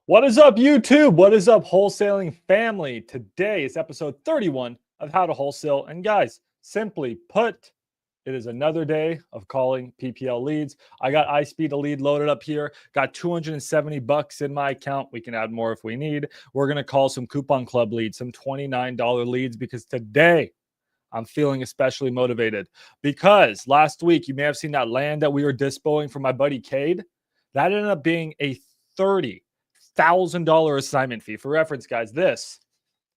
What is up, YouTube? What is up, wholesaling family? Today is episode 31 of How to Wholesale. And guys, simply put, it is another day of calling PPL leads. I got ISpeedToLead loaded up here. Got 270 bucks in my account. We can add more if we need. We're going to call some coupon club leads, some $29 leads, because today I'm feeling especially motivated. Because last week, you may have seen that land that we were dispoing for my buddy Cade. That ended up being a $30,000 assignment fee. For reference, guys, this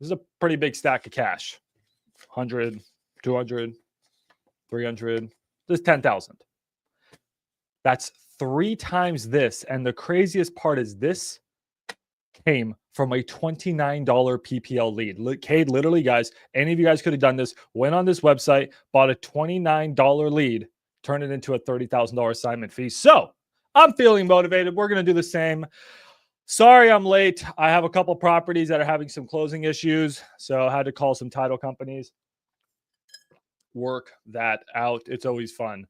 is a pretty big stack of cash. 100, 200, 300, this 10,000. That's 3 times this. And the craziest part is this came from a $29 PPL lead. Cade, literally, guys, any of you guys could have done this. Went on this website, bought a $29 lead, turned it into a $30,000 assignment fee. So I'm feeling motivated. We're going to do the same. Sorry, I'm late. I have a couple properties that are having some closing issues, so I had to call some title companies. Work that out. It's always fun.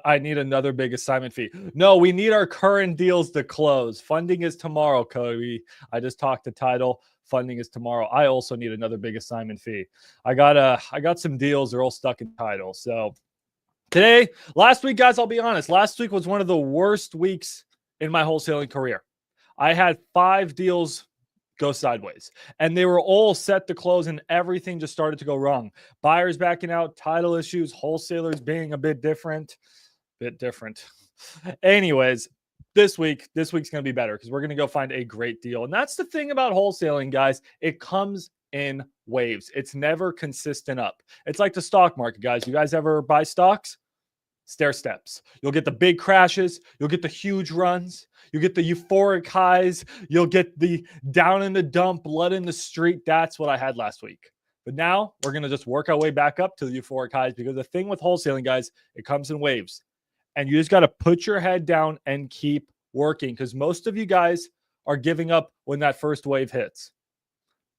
I need another big assignment fee. No, we need our current deals to close. Funding is tomorrow, Cody. I just talked to title. Funding is tomorrow. I also need another big assignment fee. I got some deals. They're all stuck in title. So today, last week, guys, I'll be honest. Last week was one of the worst weeks in my wholesaling career. I had 5 deals go sideways, and they were all set to close, and everything just started to go wrong. Buyers backing out, title issues, wholesalers being a bit different. Anyways, this week's going to be better because we're going to go find a great deal. And that's the thing about wholesaling, guys. It comes in waves. It's never consistent up. It's like the stock market, guys. You guys ever buy stocks? Stair steps. You'll get the big crashes. You'll get the huge runs. You'll get the euphoric highs. You'll get the down in the dump, blood in the street. That's what I had last week. But now we're going to just work our way back up to the euphoric highs, because the thing with wholesaling, guys, it comes in waves. And you just got to put your head down and keep working, because most of you guys are giving up when that first wave hits.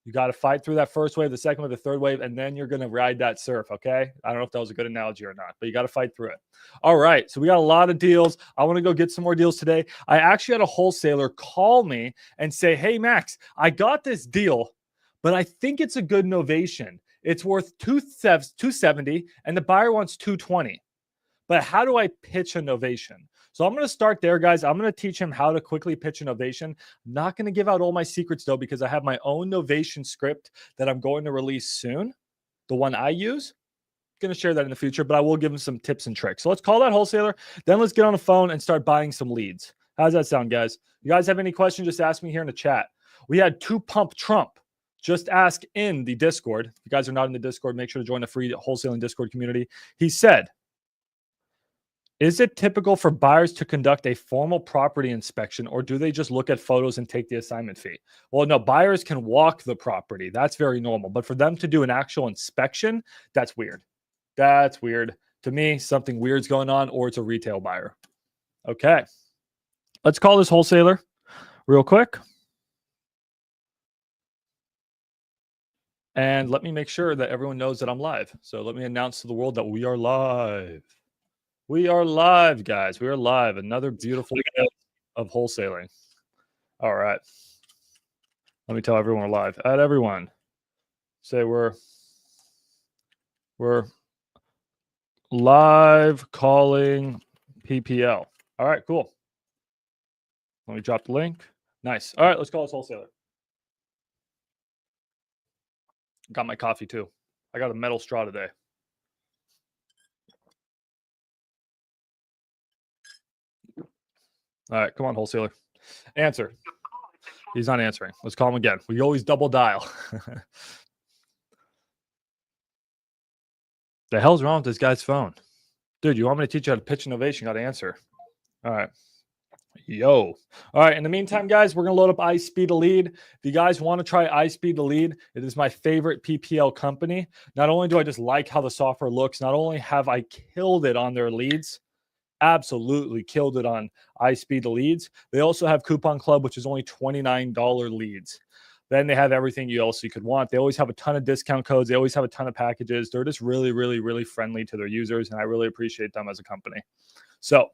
You got to fight through that first wave, the second wave, the third wave, and then you're going to ride that surf, okay? I don't know if that was a good analogy or not, but you got to fight through it. All right, so we got a lot of deals. I want to go get some more deals today. I actually had a wholesaler call me and say, hey, Max, I got this deal, but I think it's a good novation. It's worth $270, and the buyer wants $220. But how do I pitch a novation? So I'm going to start there, guys. I'm going to teach him how to quickly pitch a novation. I'm not going to give out all my secrets, though, because I have my own novation script that I'm going to release soon. The one I use. I'm going to share that in the future, but I will give him some tips and tricks. So let's call that wholesaler. Then let's get on the phone and start buying some leads. How's that sound, guys? You guys have any questions? Just ask me here in the chat. We had 2 Pump Trump. Just ask in the Discord. If you guys are not in the Discord, make sure to join the free wholesaling Discord community. He said, is it typical for buyers to conduct a formal property inspection, or do they just look at photos and take the assignment fee? Well, no, buyers can walk the property. That's very normal. But for them to do an actual inspection, that's weird. That's weird. To me, something weird's going on, or it's a retail buyer. Okay. Let's call this wholesaler real quick. And let me make sure that everyone knows that I'm live. So let me announce to the world that we are live. We are live, guys. We are live. Another beautiful day of wholesaling. All right. Let me tell everyone we're live. Add everyone. Say we're live calling PPL. All right, cool. Let me drop the link. Nice. All right, let's call this wholesaler. Got my coffee too. I got a metal straw today. All right, come on, wholesaler. Answer. He's not answering. Let's call him again. We always double dial. The hell's wrong with this guy's phone? Dude, you want me to teach you how to pitch innovation? Got to answer. All right. Yo. All right. In the meantime, guys, we're going to load up ISpeedToLead. If you guys want to try ISpeedToLead, it is my favorite PPL company. Not only do I just like how the software looks, not only have I killed it on their leads, absolutely killed it on ISpeedToLeads. They also have Coupon Club, which is only $29 leads. Then they have everything else you could want. They always have a ton of discount codes. They always have a ton of packages. They're just really, really, really friendly to their users, and I really appreciate them as a company. So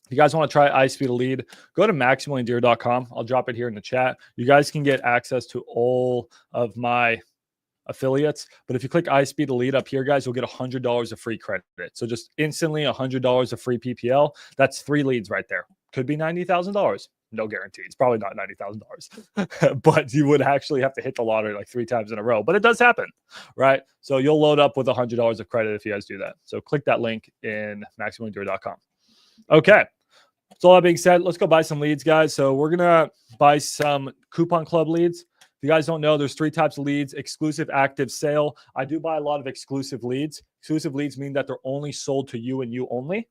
If you guys want to try ISpeedToLead, go to maximilliondeer.com. I'll drop it here in the chat. You guys can get access to all of my affiliates. But if you click ISpeedToLead up here, guys, you'll get $100 of free credit. So just instantly $100 of free PPL. That's 3 leads right there. Could be $90,000. No guarantees. Probably not $90,000. But you would actually have to hit the lottery like 3 times in a row. But it does happen, right? So you'll load up with $100 of credit if you guys do that. So click that link in maximilliondeer.com. Okay. So all that being said, let's go buy some leads, guys. So we're going to buy some coupon club leads. If you guys don't know, there's 3 types of leads: exclusive, active, sale. I do buy a lot of exclusive leads. Exclusive leads mean that they're only sold to you and you only.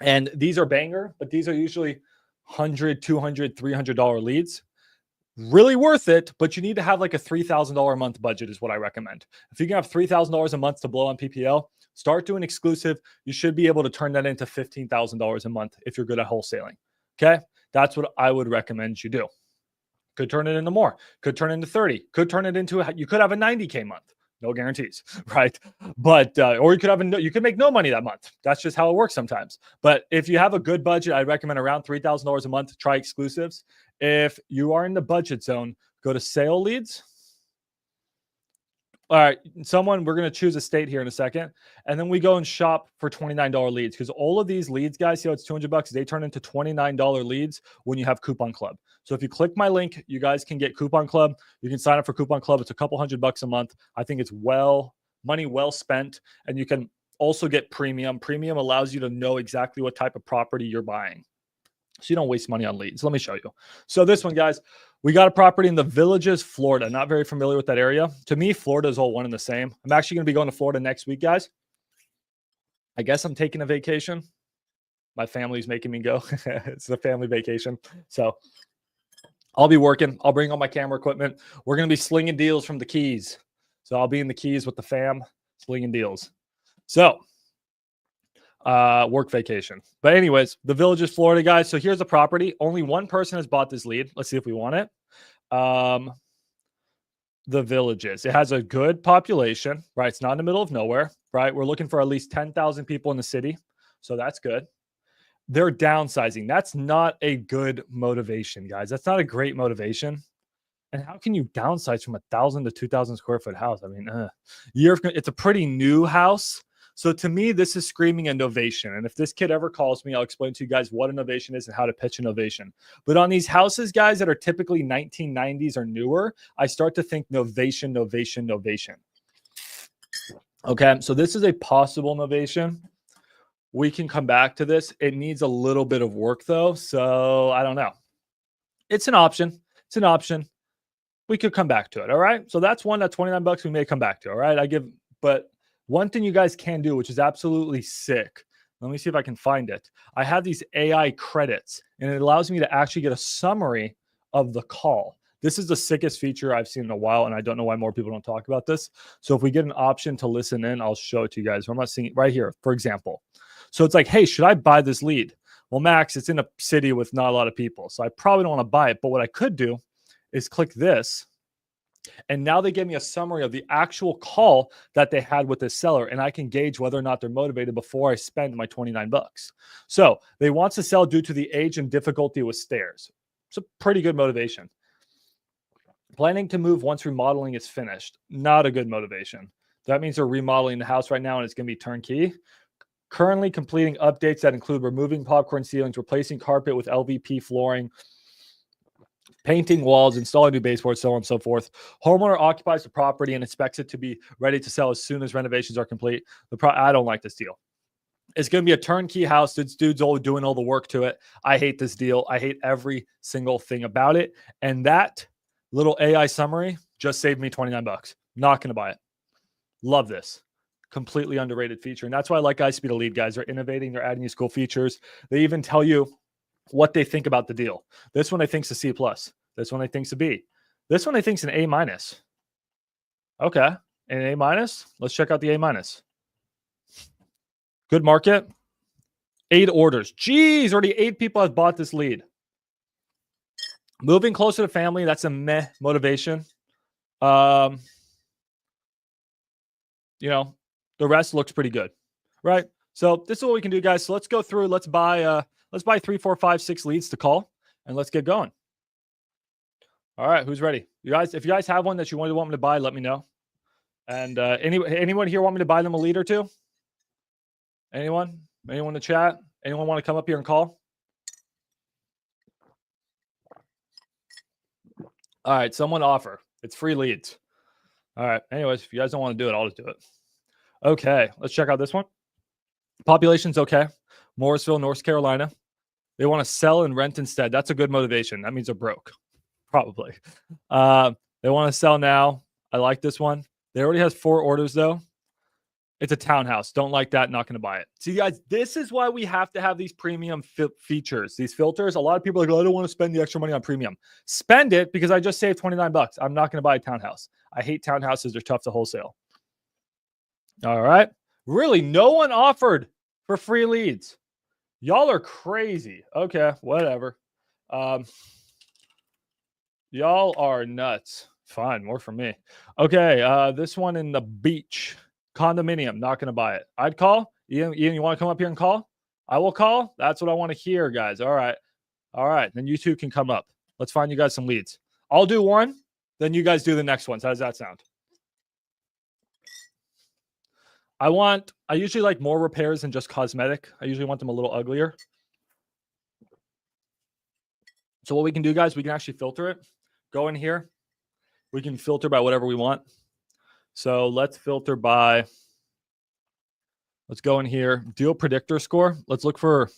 And these are banger, but these are usually $100, $200, $300 leads. Really worth it, but you need to have like a $3,000 a month budget is what I recommend. If you can have $3,000 a month to blow on PPL, start doing exclusive. You should be able to turn that into $15,000 a month if you're good at wholesaling. Okay. That's what I would recommend you do. Could turn it into more, could turn into 30, could turn it into, you could have a 90K month. No guarantees, right? But, or you could have, you could make no money that month. That's just how it works sometimes. But if you have a good budget, I recommend around $3,000 a month to try exclusives. If you are in the budget zone, go to sale leads. All right, we're going to choose a state here in a second. And then we go and shop for $29 leads, because all of these leads, guys, see how it's $200, they turn into $29 leads when you have Coupon Club. So if you click my link, you guys can get Coupon Club. You can sign up for Coupon Club. It's a couple $100 a month. I think it's money well spent. And you can also get premium. Premium allows you to know exactly what type of property you're buying, so you don't waste money on leads. Let me show you. So this one, guys, we got a property in the Villages, Florida. Not very familiar with that area. To me, Florida is all one and the same. I'm actually going to be going to Florida next week, guys. I guess I'm taking a vacation. My family's making me go. It's a family vacation. So I'll be working. I'll bring all my camera equipment. We're going to be slinging deals from the Keys. So I'll be in the Keys with the fam, slinging deals. So work vacation. But anyways, the Villages, Florida, guys. So here's the property. Only one person has bought this lead. Let's see if we want it. The Villages. It has a good population, right? It's not in the middle of nowhere, right? We're looking for at least 10,000 people in the city. So that's good. They're downsizing. That's not a good motivation, guys. That's not a great motivation. And how can you downsize from 1,000 to 2,000 square foot house? I mean, it's a pretty new house. So to me, this is screaming a novation. And if this kid ever calls me, I'll explain to you guys what a novation is and how to pitch a novation. But on these houses, guys, that are typically 1990s or newer, I start to think novation, novation, novation. Okay, so this is a possible novation. We can come back to this. It needs a little bit of work, though. So I don't know. It's an option. It's an option. We could come back to it. All right. So that's one at $29 we may come back to. All right. But one thing you guys can do, which is absolutely sick. Let me see if I can find it. I have these AI credits, and it allows me to actually get a summary of the call. This is the sickest feature I've seen in a while, and I don't know why more people don't talk about this. So if we get an option to listen in, I'll show it to you guys. I'm not seeing it right here, for example. So it's like, hey, should I buy this lead? Well, Max, it's in a city with not a lot of people, so I probably don't want to buy it. But what I could do is click this, and now they give me a summary of the actual call that they had with the seller, and I can gauge whether or not they're motivated before I spend my $29. So they want to sell due to the age and difficulty with stairs. It's a pretty good motivation. Planning to move once remodeling is finished. Not a good motivation. That means they're remodeling the house right now, and it's going to be turnkey. Currently completing updates that include removing popcorn ceilings, replacing carpet with LVP flooring, painting walls, installing new baseboards, so on and so forth. Homeowner occupies the property and expects it to be ready to sell as soon as renovations are complete. I don't like this deal. It's going to be a turnkey house. This dude's all doing all the work to it. I hate this deal. I hate every single thing about it. And that little AI summary just saved me $29. Not going to buy it. Love this. Completely underrated feature. And that's why I like ISpeedToLead, guys. They're innovating. They're adding these cool features. They even tell you what they think about the deal. This one I think's a C+. This one I think's a B. This one I think's an A-. Okay. An A-. Let's check out the A-. Good market. 8 orders. Geez, already 8 people have bought this lead. Moving closer to family. That's a meh motivation. You know, the rest looks pretty good, right? So this is what we can do, guys. So let's go through. Let's buy 3, 4, 5, 6 leads to call, and let's get going. All right, who's ready? You guys, if you guys have one that you want me to buy, let me know. And anyone here want me to buy them a lead or two? Anyone? Anyone in the chat? Anyone want to come up here and call? All right, someone offer. It's free leads. All right. Anyways, if you guys don't want to do it, I'll just do it. Okay, let's check out this one. Population's okay. Morrisville, North Carolina. They want to sell and rent instead. That's a good motivation. That means they're broke, probably. They want to sell now. I like this one. They already has 4 orders though. It's a townhouse. Don't like that. Not going to buy it. See, guys, this is why we have to have these premium features, these filters. A lot of people are like, oh, I don't want to spend the extra money on premium. Spend it because I just saved $29. I'm not going to buy a townhouse. I hate townhouses. They're tough to wholesale. All right. Really, no one offered for free leads. Y'all are crazy. Okay, whatever. Y'all are nuts. Fine, more for me. Okay, this one in the beach. Condominium, not going to buy it. I'd call. Ian, you want to come up here and call? I will call. That's what I want to hear, guys. All right. All right. Then you two can come up. Let's find you guys some leads. I'll do one. Then you guys do the next ones. How does that sound? I usually like more repairs than just cosmetic. I usually want them a little uglier. So what we can do, guys, we can actually filter it. Go in here. We can filter by whatever we want. So let's filter by, let's go in here, deal predictor score. Let's look for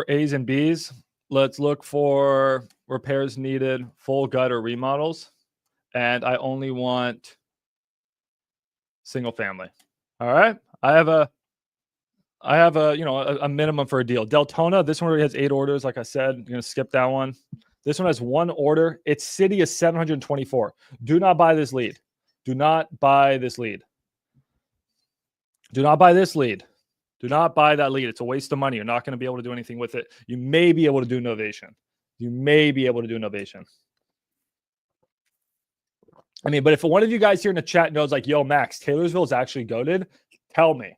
A's and B's. Let's look for repairs needed, full gutter remodels. And I only want single family. All right. I have a a minimum for a deal. Deltona, this one already has 8 orders. Like I said, I'm going to skip that one. This one has 1 order. Its city is 724. Do not buy this lead. Do not buy this lead. Do not buy this lead. Do not buy that lead. It's a waste of money. You're not going to be able to do anything with it. You may be able to do novation. You may be able to do novation. I mean, but if one of you guys here in the chat knows like, yo, Max, Taylorsville is actually goated, tell me.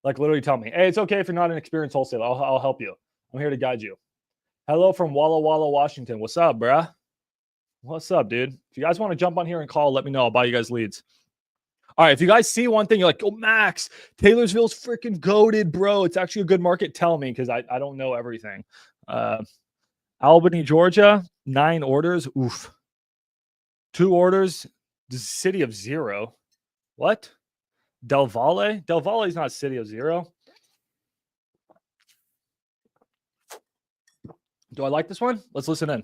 Like literally tell me. Hey, it's okay if you're not an experienced wholesaler. I'll help you. I'm here to guide you. Hello from Walla Walla, Washington. What's up, bruh? What's up, dude? If you guys want to jump on here and call, let me know. I'll buy you guys leads. All right. If you guys see one thing, you're like, oh, Max, Taylorsville's freaking goated, bro. It's actually a good market. Tell me because I don't know everything. Albany, Georgia, 9 orders. Oof. 2 orders. The city of 0. What? Del Valle? Del Valle is not a city of 0. Do I like this one? Let's listen in.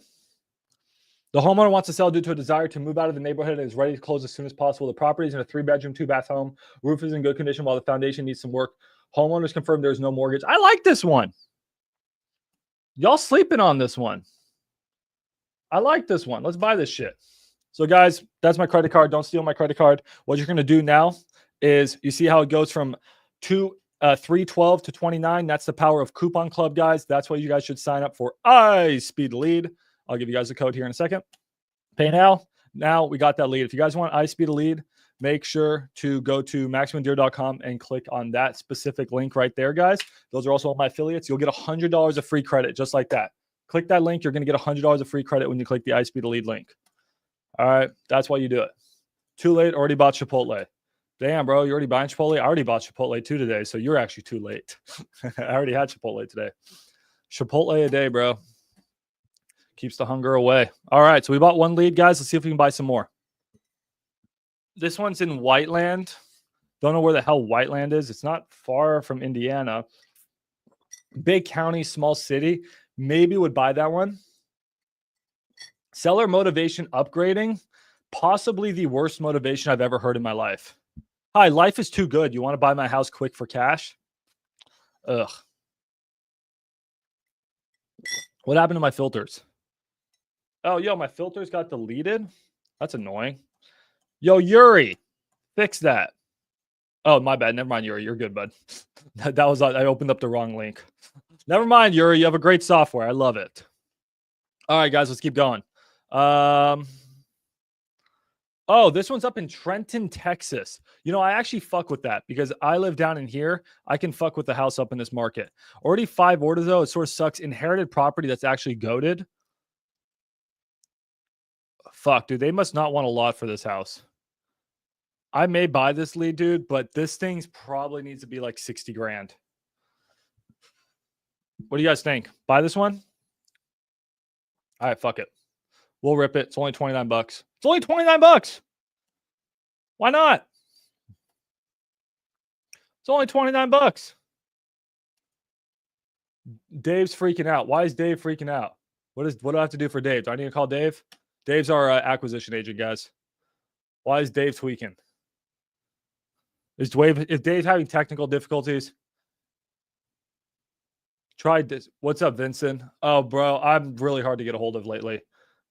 The homeowner wants to sell due to a desire to move out of the neighborhood and is ready to close as soon as possible. The property is in a 3-bedroom, 2-bath home. Roof is in good condition while the foundation needs some work. Homeowners confirm there's no mortgage. I like this one. Y'all sleeping on this one. I like this one. Let's buy this shit. So guys, that's my credit card. Don't steal my credit card. What you're going to do now is you see how it goes from 312 to 29. That's the power of Coupon Club, guys. That's why you guys should sign up for ISpeedToLead. I'll give you guys a code here in a second. Pay now. Now we got that lead. If you guys want ISpeedToLead, make sure to go to MaximumDeer.com and click on that specific link right there, guys. Those are also all my affiliates. You'll get $100 of free credit just like that. Click that link. You're going to get $100 of free credit when you click the ISpeedToLead link. All right. That's why you do it. Too late. Already bought Chipotle. Damn, bro. You already buying Chipotle? I already bought Chipotle too today. So you're actually too late. I already had Chipotle today. Chipotle a day, bro. Keeps the hunger away. All right. So we bought 1 lead, guys. Let's see if we can buy some more. This one's in Whiteland. Don't know where the hell Whiteland is. It's not far from Indiana. Big county, small city. Maybe would buy that one. Seller motivation upgrading. Possibly the worst motivation I've ever heard in my life. Hi, life is too good. You want to buy my house quick for cash? Ugh. What happened to my filters? Oh, yo, my filters got deleted. That's annoying. Yo, Yuri, fix that. Oh, my bad. Never mind, Yuri. You're good, bud. That was I opened up the wrong link. Never mind, Yuri. You have a great software. I love it. All right, guys, let's keep going. Oh, this one's up in Trenton, Texas. You know, I actually fuck with that because I live down in here. I can fuck with the house up in this market. Already 5 orders though. It sort of sucks. Inherited property that's actually goaded. Fuck, dude. They must not want a lot for this house. I may buy this lead, dude, but this thing's probably needs to be like 60 grand. What do you guys think? Buy this one? All right, fuck it. We'll rip it. It's only 29 bucks. It's only 29 bucks. Why not? It's only 29 bucks. Dave's freaking out. Why is Dave freaking out? What do I have to do for Dave? Do I need to call Dave? Dave's our acquisition agent, guys. Why is Dave tweaking? Is Dave having technical difficulties? Tried this. What's up, Vincent? Oh, bro, I'm really hard to get a hold of lately.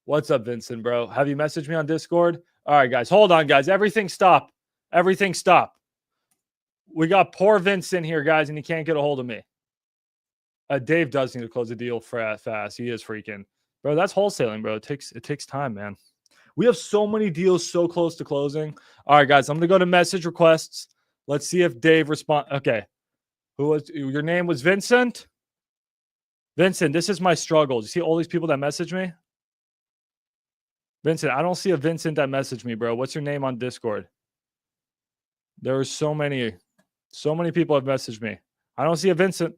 What's up, Vincent, bro? Have you messaged me on Discord? All right, guys. Hold on, guys. Everything stop. Everything stop. We got poor Vincent here, guys, and he can't get a hold of me. Dave does need to close the deal fast. He is freaking. Bro, that's wholesaling, bro. It takes time, man. We have so many deals so close to closing. All right, guys. I'm going to go to message requests. Let's see if Dave responds. Okay. Your name was Vincent? Vincent, this is my struggles. You see all these people that message me? Vincent, I don't see a Vincent that messaged me, bro. What's your name on Discord? There are so many people have messaged me. I don't see a Vincent.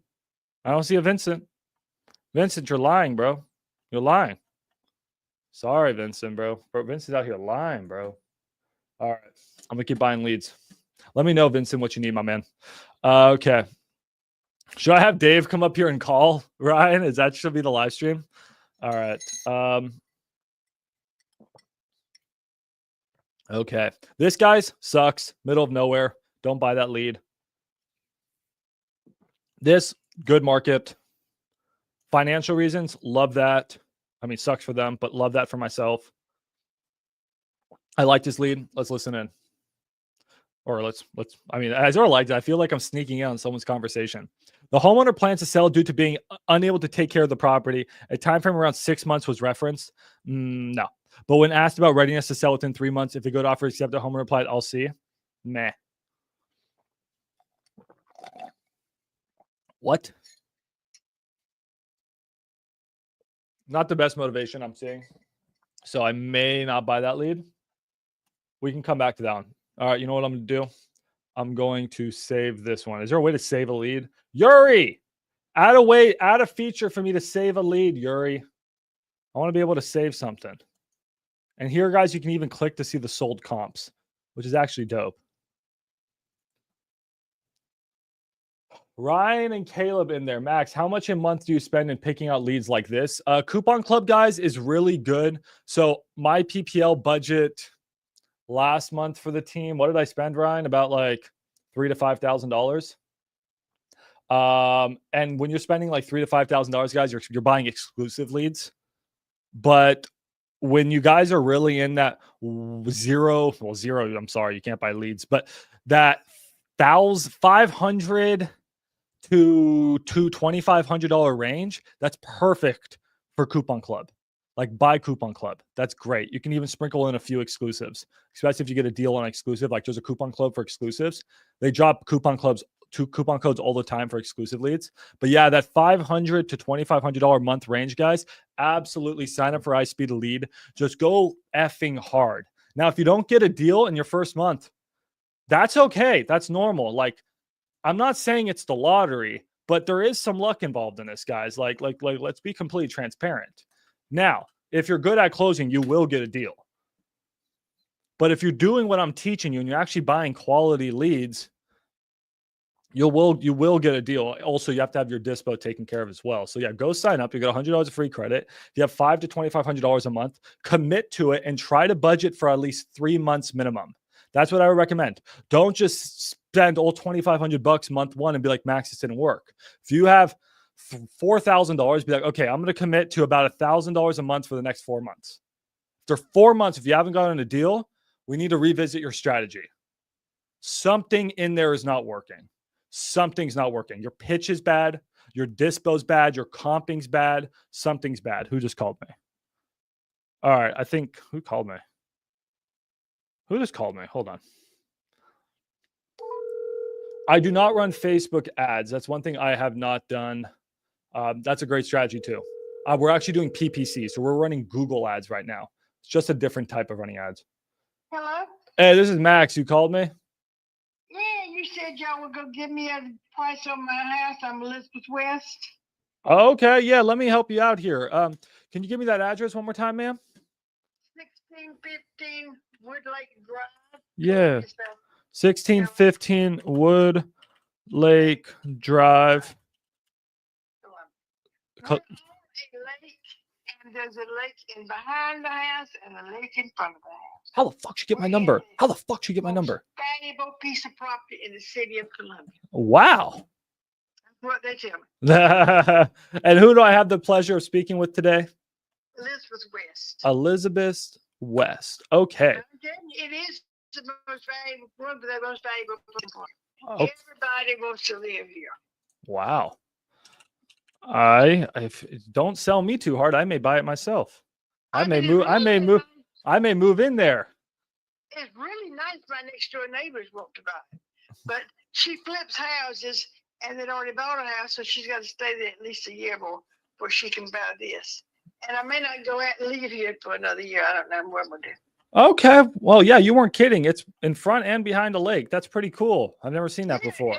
I don't see a Vincent. Vincent, you're lying, bro. You're lying. Sorry, Vincent, bro. Bro, Vincent's out here lying, bro. All right. I'm going to keep buying leads. Let me know, Vincent, what you need, my man. Okay. Should I have Dave come up here and call Ryan? Is that should be the live stream? All right. Okay. This guy's sucks. Middle of nowhere. Don't buy that lead. This, good market. Financial reasons, love that. I mean, sucks for them, but love that for myself. I like this lead. Let's listen in. Or let's I mean, as I like it, I feel like I'm sneaking in on someone's conversation. The homeowner plans to sell due to being unable to take care of the property. A time frame around 6 months was referenced. No. But when asked about readiness to sell within 3 months, if a good offer accepted, the homeowner replied, I'll see. Meh. What? Not the best motivation I'm seeing. So I may not buy that lead. We can come back to that one. All right, you know what I'm going to do? I'm going to save this one. Is there a way to save a lead? Yuri, add a feature for me to save a lead, Yuri. I want to be able to save something. And here, guys, you can even click to see the sold comps, which is actually dope. Ryan and Caleb in there. Max, how much a month do you spend in picking out leads like this? Coupon Club, guys, is really good. So my PPL budget last month for the team, what did I spend, Ryan? About like $3,000 to $5,000. And when you're spending like $3,000 to $5,000, guys, you're buying exclusive leads. But when you guys are really in that zero, I'm sorry, you can't buy leads, but that $500 to $2,500 range, that's perfect for Coupon Club. Like buy Coupon Club. That's great. You can even sprinkle in a few exclusives, especially if you get a deal on exclusive. Like there's a Coupon Club for exclusives. They drop coupon codes all the time for exclusive leads. But yeah, that $500 to $2,500 month range, guys, absolutely sign up for ISpeedToLead. Just go effing hard. Now, if you don't get a deal in your first month, that's okay. That's normal. Like, I'm not saying it's the lottery, but there is some luck involved in this, guys. Like let's be completely transparent. Now, if you're good at closing, you will get a deal. But if you're doing what I'm teaching you and you're actually buying quality leads, you will get a deal. Also, you have to have your dispo taken care of as well. So yeah, go sign up. You get $100 of free credit. You have $500 to $2,500 a month. Commit to it and try to budget for at least 3 months minimum. That's what I would recommend. Don't just spend all $2,500 month one and be like, Max, this didn't work. If you have $4,000, be like, okay, I'm going to commit to about $1,000 a month for the next 4 months. After 4 months, if you haven't gotten a deal, we need to revisit your strategy. Something in there is not working. Something's not working. Your pitch is bad. Your dispo's bad. Your comping's bad. Something's bad. Who just called me? All right. I think who called me? Who just called me? Hold on. I do not run Facebook ads. That's one thing I have not done. That's a great strategy too. We're actually doing PPC, so we're running Google ads right now. It's just a different type of running ads. Hello? Hey, this is Max. You called me? Yeah, you said y'all were going to give me a price on my house. I'm Elizabeth West. Okay, yeah, let me help you out here. Can you give me that address one more time, ma'am? 1615 Wood Lake Drive. Yeah. 1615 Wood Lake Drive. We're on a lake, and there's a lake in behind the house and a lake in front of the house. How the fuck did you get my number? How the fuck did you get my number? Valuable piece of property in the city of Columbia. Wow. That's what they tell me. And who do I have the pleasure of speaking with today? Elizabeth West. Elizabeth West. Okay. It is the most valuable, one of the most valuable people. Oh. Everybody wants to live here. Wow. If don't sell me too hard, I may buy it myself. I may move in there. It's really nice. My next door neighbors want to buy it, but she flips houses, and they'd already bought a house, so she's got to stay there at least a year more before she can buy this. And I may not go out and live here for another year. I don't know what we'll do. Okay. Well, yeah, you weren't kidding. It's in front and behind a lake. That's pretty cool. I've never seen that before.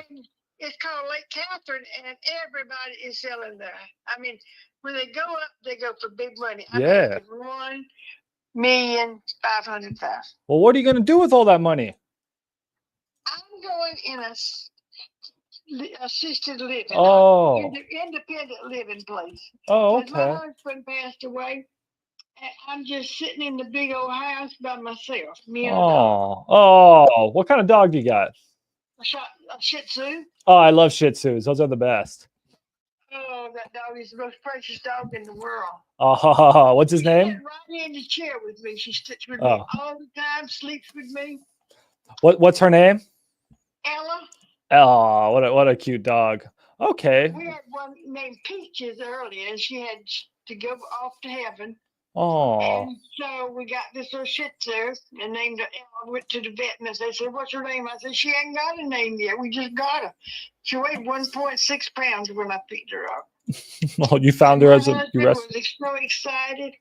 It's called Lake Catherine, and everybody is selling there. I mean, when they go up, they go for big money. Yeah. $1,500,000. Well, what are you going to do with all that money? I'm going in a assisted living. Oh. Independent living place. Oh, okay. My husband passed away. I'm just sitting in the big old house by myself. Me and a dog. Oh, what kind of dog do you got? A Shih Tzu. Oh, I love Shih Tzus. Those are the best. Oh, that dog is the most precious dog in the world. Oh, what's his name? She sits right in the chair with me. She sits with me all the time, sleeps with me. What's her name? Ella. Oh, what a cute dog. Okay. We had one named Peaches earlier, and she had to go off to heaven. Oh. And so we got this little Shih Tzu and named her Ella. Went to the vet, and they said, "What's her name?" I said, "She ain't got a name yet. We just got her." She weighed 1.6 pounds when I picked her up. Well, you found her as a. My husband was so excited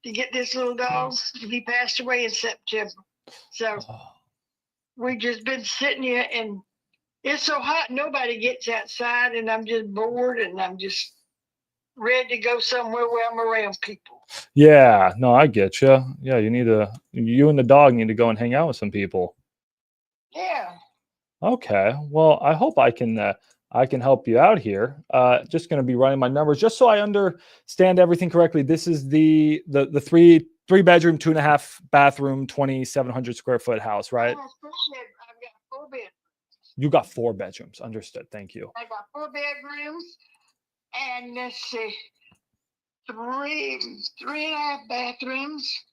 to get this little dog. He passed away in September, so we just been sitting here, and it's so hot. Nobody gets outside, and I'm just bored, and I'm just ready to go somewhere where I'm around people. Yeah, no, I get you. Yeah, you and the dog need to go and hang out with some people. Yeah. Okay. Well, I hope I can help you out here. Just going to be running my numbers just so I understand everything correctly. This is the three bedroom, 2.5 bathroom, 2,700 square foot house, right? I've got 4 bedrooms. You got 4 bedrooms. Understood. Thank you. I got 4 bedrooms, and let's see, 3.5 bathrooms.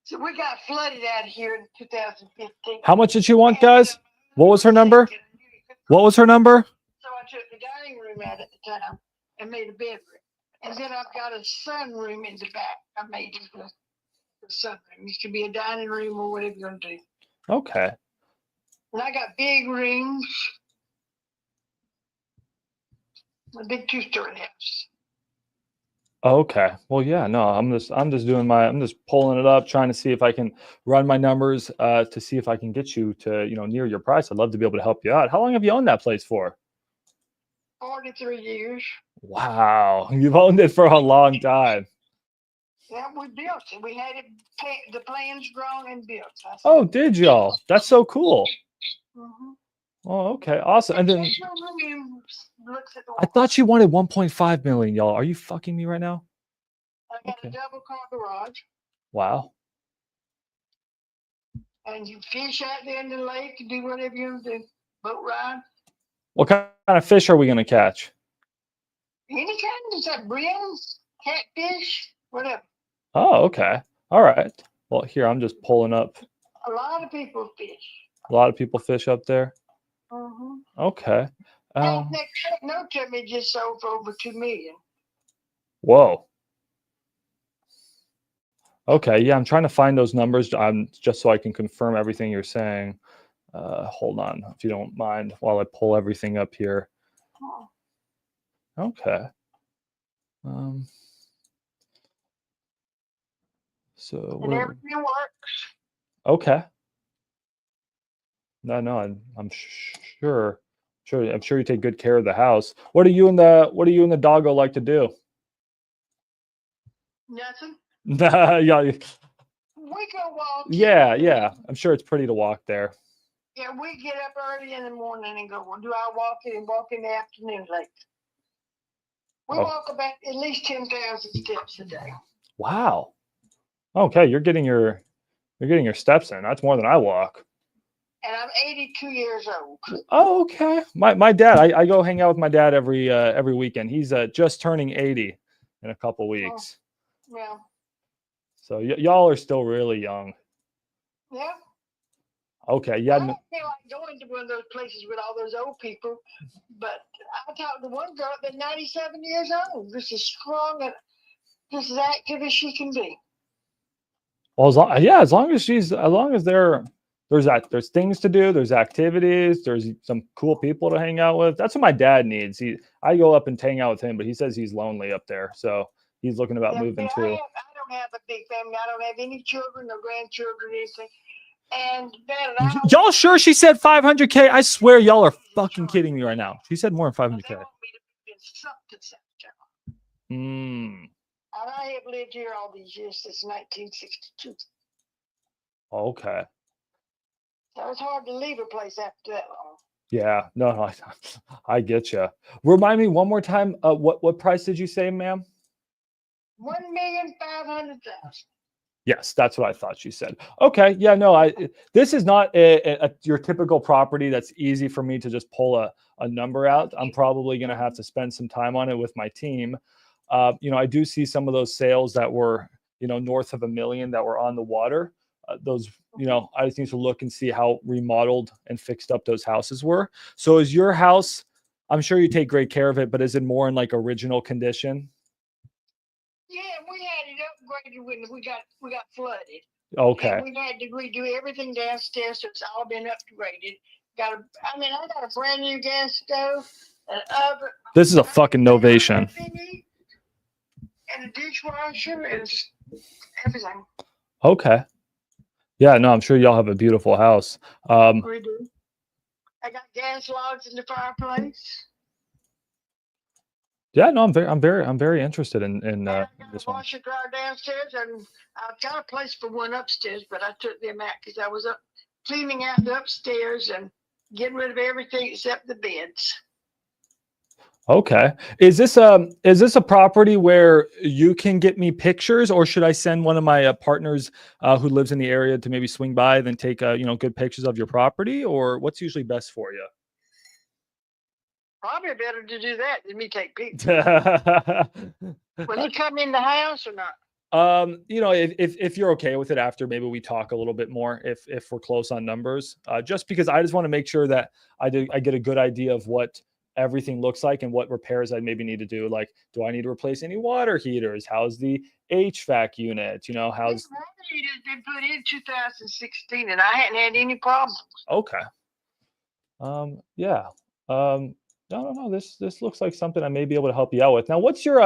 So we got flooded out here in 2015. How much did she want, guys? What was her number? What was her number? So I took the dining room out at the time and made a bedroom. And then I've got a sunroom in the back. I made it the sunroom. It used to be a dining room or whatever you're going to do. Okay. And I got big rooms. A big 2-story house. Okay. Well, yeah, no, I'm just pulling it up, trying to see if I can run my numbers to see if I can get you to, near your price. I'd love to be able to help you out. How long have you owned that place for? 43 years. Wow. You've owned it for a long time. Yeah, we built it. We had the plans drawn and built. Oh, did y'all? That's so cool. Mm-hmm. Oh, okay. Awesome. And then I thought you wanted 1.5 million, y'all. Are you fucking me right now? I got a double car garage. Wow. And you fish out there in the lake, do whatever you want to do. Boat ride. What kind of fish are we going to catch? Any kind. There's like brims, catfish, whatever. Oh, okay. All right. Well, here, I'm just pulling up. A lot of people fish. A lot of people fish up there? Mm-hmm. Okay. That no to me just sold for over $2 million. Whoa. Okay, yeah, I'm trying to find those numbers just so I can confirm everything you're saying. Hold on, if you don't mind, while I pull everything up here. Oh, Okay. Um, so and everything works. okay. No, I'm I'm sure you take good care of the house. What do you and the doggo like to do? Nothing. Yeah, We go walking. yeah. I'm sure it's pretty to walk there. Yeah, we get up early in the morning and go do our walking and walk in the afternoon late. We Oh, walk about at least 10,000 steps a day. wow. Okay, you're getting your steps in. That's more than I walk. And I'm 82 years old. Oh, okay. My dad, I go hang out with my dad every weekend. He's just turning 80 in a couple Oh, weeks. yeah. So y'all are still really young. Yeah. Okay, I yeah. don't feel like going to one of those places with all those old people, but I talked to one girl that's 97 years old. Just as strong and just as active as she can be. Well, as long as there's things to do, there's activities, there's some cool people to hang out with. That's what my dad needs. I go up and hang out with him, but he says he's lonely up there, so he's looking about Yeah, moving I too. don't have a big family. I don't have any children or grandchildren or anything. And man, Y'all sure she said 500K? I swear y'all are fucking kidding me right now. She said more than 500K. they want me to be in something, South Carolina. Mm. And I have lived here all these years since 1962. Okay. So it's hard to leave a place after that long. Yeah. No, I get you. Remind me one more time. What price did you say, ma'am? 1,500,000. Yes, that's what I thought she said. Okay, yeah, no, this is not your typical property that's easy for me to just pull a number out. I'm probably going to have to spend some time on it with my team. I do see some of those sales that were, north of $1 million that were on the water. Those, I just need to look and see how remodeled and fixed up those houses were. So is your house, I'm sure you take great care of it, but is it more in like original condition? Yeah, we had it upgraded when we got flooded. Okay. And we had to redo everything downstairs, so it's all been upgraded. I got a brand new gas stove, an oven. This is a fucking novation. And a dishwasher and everything. Okay. Yeah, no, I'm sure y'all have a beautiful house. We do. I got gas logs in the fireplace. Yeah, no, I'm very interested in And I got this a one. washer dryer downstairs, and I've got a place for one upstairs, but I took them out because I was up cleaning out the upstairs and getting rid of everything except the beds. Okay. Is this a property where you can get me pictures, or should I send one of my partners who lives in the area to maybe swing by, then take good pictures of your property, or what's usually best for you? Probably better to do that than me take pictures. Will Will he come in the house or not? If you're okay with it, after maybe we talk a little bit more, if we're close on numbers, just because I just want to make sure that I get a good idea of what everything looks like and what repairs I maybe need to do. Like, do I need to replace any water heaters? How's the HVAC unit? How's the water heater's been put in 2016 and I hadn't had any problems. Okay. Yeah. No. This looks like something I may be able to help you out with. Now, what's your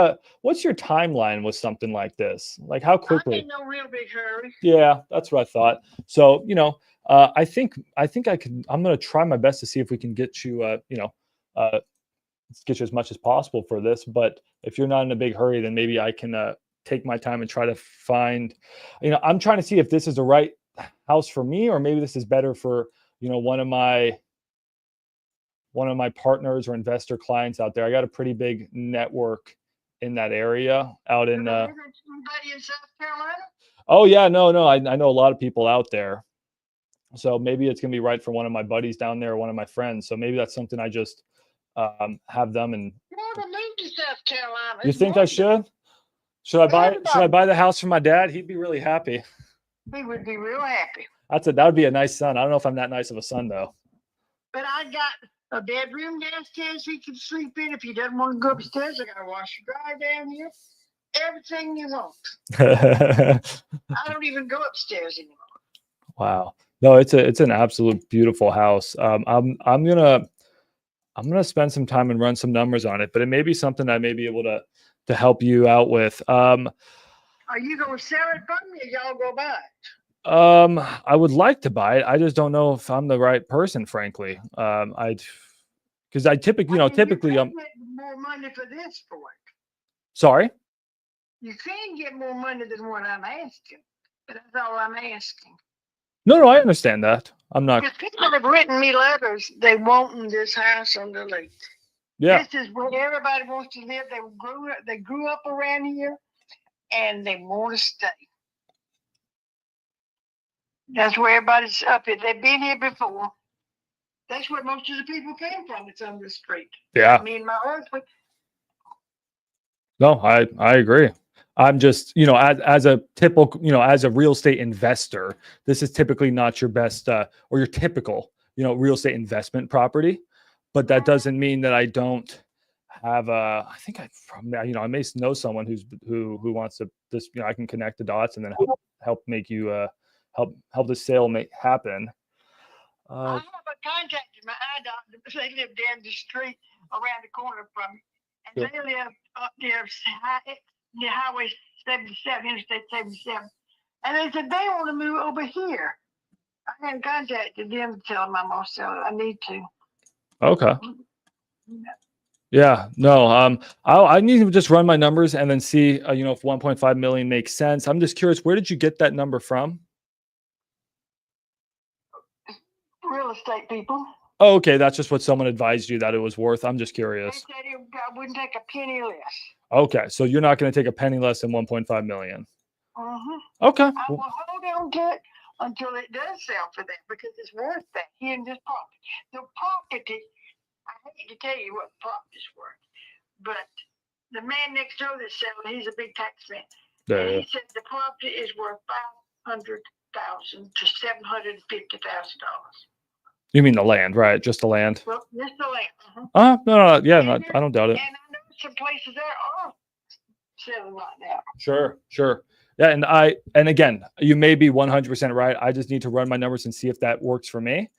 timeline with something like this? Like, how quickly? I'm in no real big hurry. Yeah, that's what I thought. So, I think I could. I'm going to try my best to see if we can get you, get you as much as possible for this. But if you're not in a big hurry, then maybe I can take my time and try to find. I'm trying to see if this is the right house for me, or maybe this is better for one of my partners or investor clients out there. I got a pretty big network in that area out in. Anybody in South Carolina? Oh yeah, no. I know a lot of people out there. So maybe it's gonna be right for one of my buddies down there, or one of my friends. So maybe that's something I just have them. And you want to move to South Carolina? You think I should? Should I buy the house for my dad? He'd be really happy. He would be real happy. That would be a nice son. I don't know if I'm that nice of a son though. But I got a bedroom downstairs he can sleep in if he doesn't want to go upstairs. I got a washer dryer down here. everything you want. I don't even go upstairs anymore. Wow. No, it's an absolute beautiful house. I'm gonna spend some time and run some numbers on it, but it may be something I may be able to help you out with. Are you gonna sell it from me, or y'all go buy it? I would like to buy it. I just don't know if I'm the right person, frankly. Because I typically, I mean, typically, you can get more money for this for it. sorry. You can get more money than what I'm asking, but that's all I'm asking. No, I understand that. I'm not. Because people have written me letters. They want this house on the lake. Yeah. This is where everybody wants to live. They grew up around here, and they want to stay. That's where everybody's up here. They've been here before. That's where most of the people came from. It's on the street. Yeah. Me and my husband. No, I agree. I'm just, as a typical, as a real estate investor, this is typically not your best or your typical, real estate investment property. But that doesn't mean that I don't have I think I may know someone who wants to this, I can connect the dots and then help make you help the sale happen. I have contacted my eye doctor because they live down the street around the corner from me. And they live up there near Highway 77, Interstate 77. And they said they want to move over here. I haven't contacted them to tell them I'm going to sell it. I need to. Okay. Yeah, no, I need to just run my numbers and then see, if 1.5 million makes sense. I'm just curious, where did you get that number from? Real estate people. Oh, okay, that's just what someone advised you that it was worth. I'm just curious. They said I wouldn't take a penny less. Okay, so you're not going to take a penny less than 1.5 million. Okay. I will hold on to it until it does sell for that because it's worth that here in this property. The property, I hate to tell you what the property's worth, but the man next door that's selling, he's a big tax man. And he said the property is worth $500,000 to $750,000. You mean the land, right? Just the land? Well, just the land. No, yeah, no, I don't doubt it. And I know some places there are selling right now. Sure. Yeah, and again, you may be 100% right. I just need to run my numbers and see if that works for me.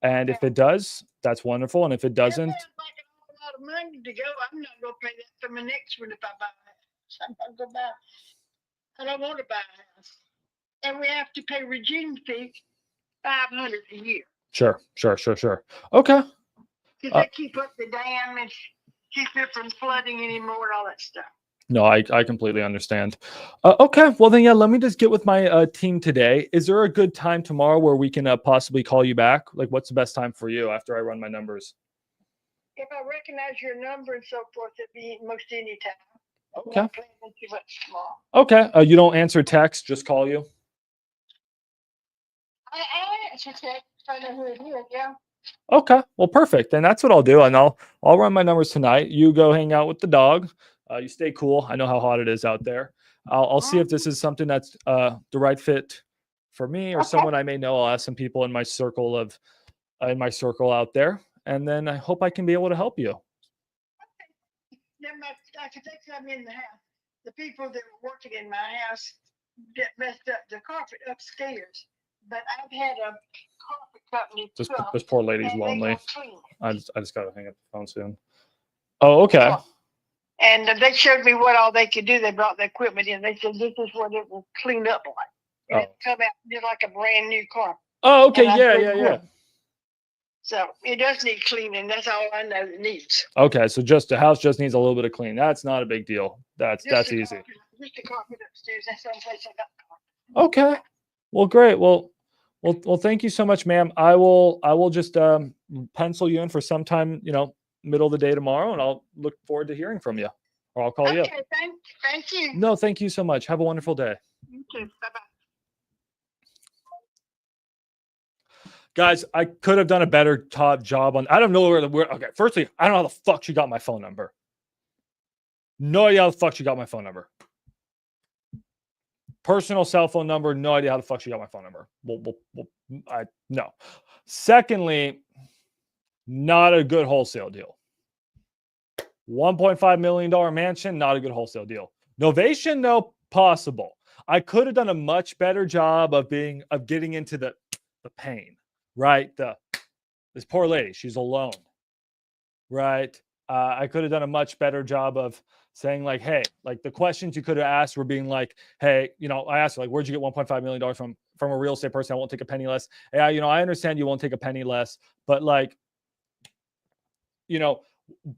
And if it does, that's wonderful. And if it doesn't, like a lot of money to go. I'm not going to pay that for my next one if I buy a house. I'm not going to buy. I don't want to buy a house, and we have to pay regime fee $500 a year. Sure. Okay. Because they keep up the dam and keep it from flooding anymore and all that stuff. No, I completely understand. Okay, well then, yeah, let me just get with my team today. Is there a good time tomorrow where we can possibly call you back? Like, what's the best time for you after I run my numbers? If I recognize your number and so forth, it'd be most any time. Okay. Okay. You don't answer text, just call you? I answer text. I know who it is, yeah. Okay, well, perfect. Then that's what I'll do, and I'll run my numbers tonight. You go hang out with the dog. You stay cool. I know how hot it is out there. I'll see if this is something that's the right fit for me or someone I may know. I'll ask some people in my circle out there, and then I hope I can be able to help you. Okay. Then I can take some in the house. The people that were working in my house messed up the carpet upstairs, but I've had a carpet company. This poor lady's lonely. I just got to hang up the phone soon. Oh, okay. And they showed me what all they could do. They brought the equipment in. They said, this is what it will clean up like. And it come out just like a brand new car. Oh, okay. Yeah. So it does need cleaning. That's all I know it needs. Okay. So the house just needs a little bit of cleaning. That's not a big deal. That's easy. Just the carpet upstairs. That's the only place I got the carpet. Okay. Well, great. Well, thank you so much, ma'am. I will just pencil you in for sometime, middle of the day tomorrow, and I'll look forward to hearing from you, or I'll call you. Okay, thank you. No, thank you so much. Have a wonderful day. You too. Bye-bye. Guys, I could have done a better job on. I don't know okay. Firstly, I don't know how the fuck she got my phone number. No idea how the fuck she got my phone number. Personal cell phone number. No idea how the fuck she got my phone number. No. Secondly, not a good wholesale deal. $1.5 million mansion, not a good wholesale deal. Novation, no, possible. I could have done a much better job of getting into the pain, right? This poor lady, she's alone, right? I could have done a much better job of saying like, hey, like the questions you could have asked were being like, hey, I asked her like, where'd you get $1.5 million from a real estate person? I won't take a penny less. Hey, I understand you won't take a penny less, but like,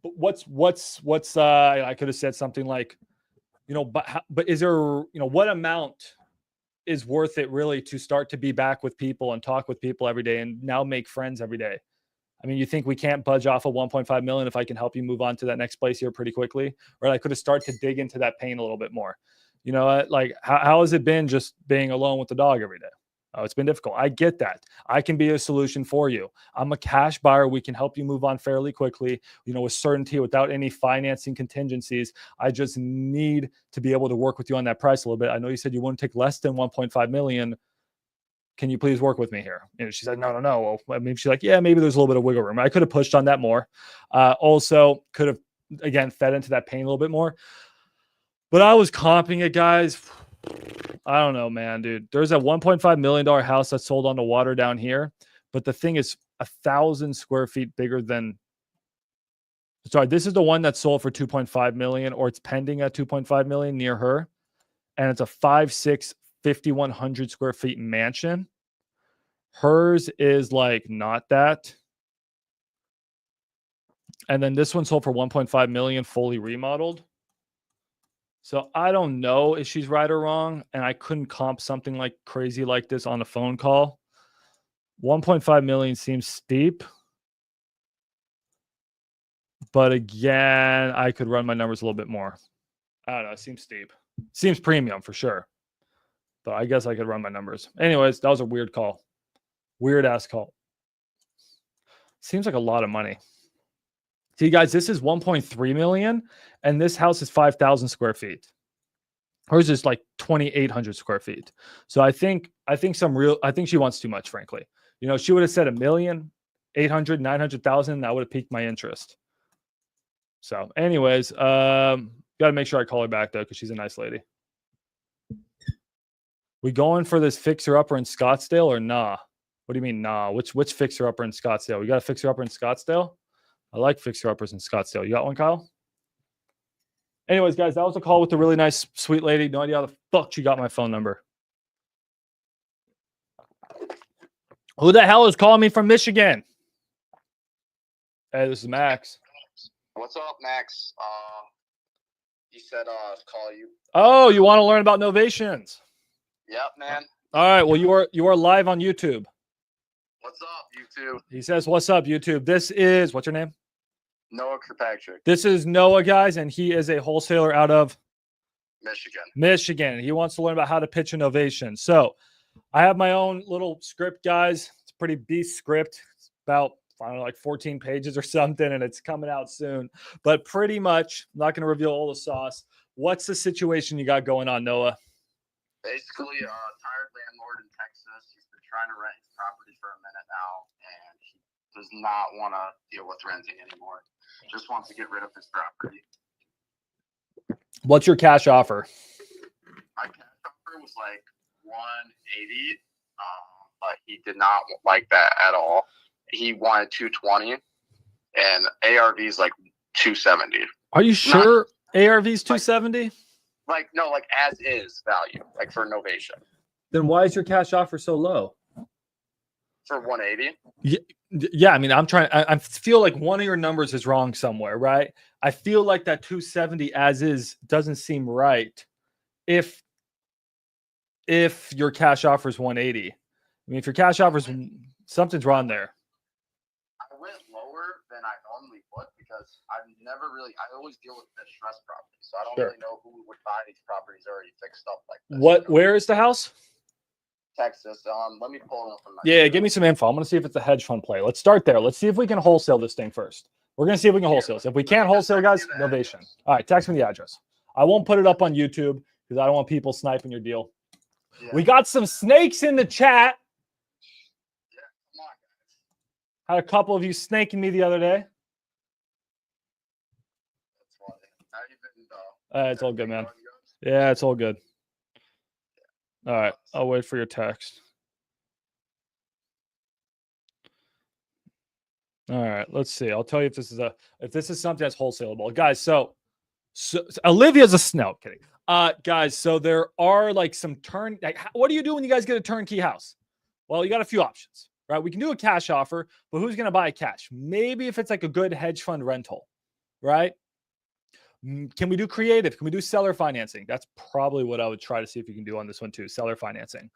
what's I could have said something like, but is there, what amount is worth it really to start to be back with people and talk with people every day and now make friends every day? I mean, you think we can't budge off of 1.5 million if I can help you move on to that next place here pretty quickly? Or I could have started to dig into that pain a little bit more. Like how has it been just being alone with the dog every day? Oh, it's been difficult. I get that. I can be a solution for you. I'm a cash buyer. We can help you move on fairly quickly, with certainty, without any financing contingencies. I just need to be able to work with you on that price a little bit. I know you said you wouldn't take less than 1.5 million. Can you please work with me here? And she said, no. Well, I mean, she's like, yeah, maybe there's a little bit of wiggle room. I could have pushed on that more. Also could have, again, fed into that pain a little bit more. But I was comping it, guys. I don't know, man, dude. There's a $1.5 million house that sold on the water down here. But the thing is 1,000 square feet bigger than. Sorry, this is the one that sold for 2.5 million, or it's pending at 2.5 million near her. And it's a 5'6", 5,100 square feet mansion. Hers is like not that. And then this one sold for 1.5 million, fully remodeled. So I don't know if she's right or wrong. And I couldn't comp something like crazy like this on a phone call. 1.5 million seems steep. But again, I could run my numbers a little bit more. I don't know. It seems steep. Seems premium for sure. But I guess I could run my numbers. Anyways, that was a weird call. Weird ass call. Seems like a lot of money. See, guys, this is 1.3 million, and this house is 5,000 square feet. Hers is like 2,800 square feet. So I think she wants too much, frankly. She would have said 1,800,000, 900,000. That would have piqued my interest. So, anyways, got to make sure I call her back though, because she's a nice lady. We going for this fixer upper in Scottsdale or nah? What do you mean nah? Which fixer upper in Scottsdale? We got a fixer upper in Scottsdale? I like fixer uppers in Scottsdale. You got one, Kyle? Anyways, guys, that was a call with a really nice, sweet lady. No idea how the fuck she got my phone number. Who the hell is calling me from Michigan? Hey, this is Max. What's up, Max? He said call you. Oh, you want to learn about novations? Yep, man. All right. Well, you are live on YouTube. What's up, YouTube? He says, "What's up, YouTube?" This is, what's your name? Noah Kirkpatrick. This is Noah, guys, and he is a wholesaler out of Michigan. He wants to learn about how to pitch a novation. So I have my own little script, guys. It's a pretty beast script. It's about, I don't know, like 14 pages or something, and it's coming out soon. But pretty much, I'm not going to reveal all the sauce. What's the situation you got going on, Noah? Basically, a tired landlord in Texas. He's been trying to rent his property for a minute now, and he does not want to deal with renting anymore. Just wants to get rid of his property. What's your cash offer? My cash offer was like 180, but he did not like that at all. He wanted 220, and ARV is like 270. Are you sure ARV is 270? Like as is value, like for novation. Then why is your cash offer so low? For 180? Yeah, I mean, I feel like one of your numbers is wrong somewhere, right? I feel like that 270 as is doesn't seem right if your cash offer is 180. I mean, if your cash offer is, something's wrong there. I went lower than I normally would because I always deal with distressed properties, so I don't really know who would buy these properties already fixed up like this. Where is the house? Texas. Let me pull it up. Yeah, give me some info. I'm going to see if it's a hedge fund play. Let's start there. Let's see if we can wholesale this thing first. We're going to see if we can wholesale this. If we can't wholesale, guys, novation. All right, text me the address. I won't put it up on YouTube because I don't want people sniping your deal. Yeah. We got some snakes in the chat. Yeah, come on, guys. Had a couple of you snaking me the other day. That's funny. How you been, It's all good, man. Yeah, it's all good. All right, I'll wait for your text. All right, let's see. I'll tell you if this is something that's wholesaleable, guys. So Olivia's a snow. Kidding. Guys. So there are like some what do you do when you guys get a turnkey house? Well, you got a few options, right? We can do a cash offer, but who's going to buy cash? Maybe if it's like a good hedge fund rental, right? Can we do creative? Can we do seller financing? That's probably what I would try to see if you can do on this one too, seller financing.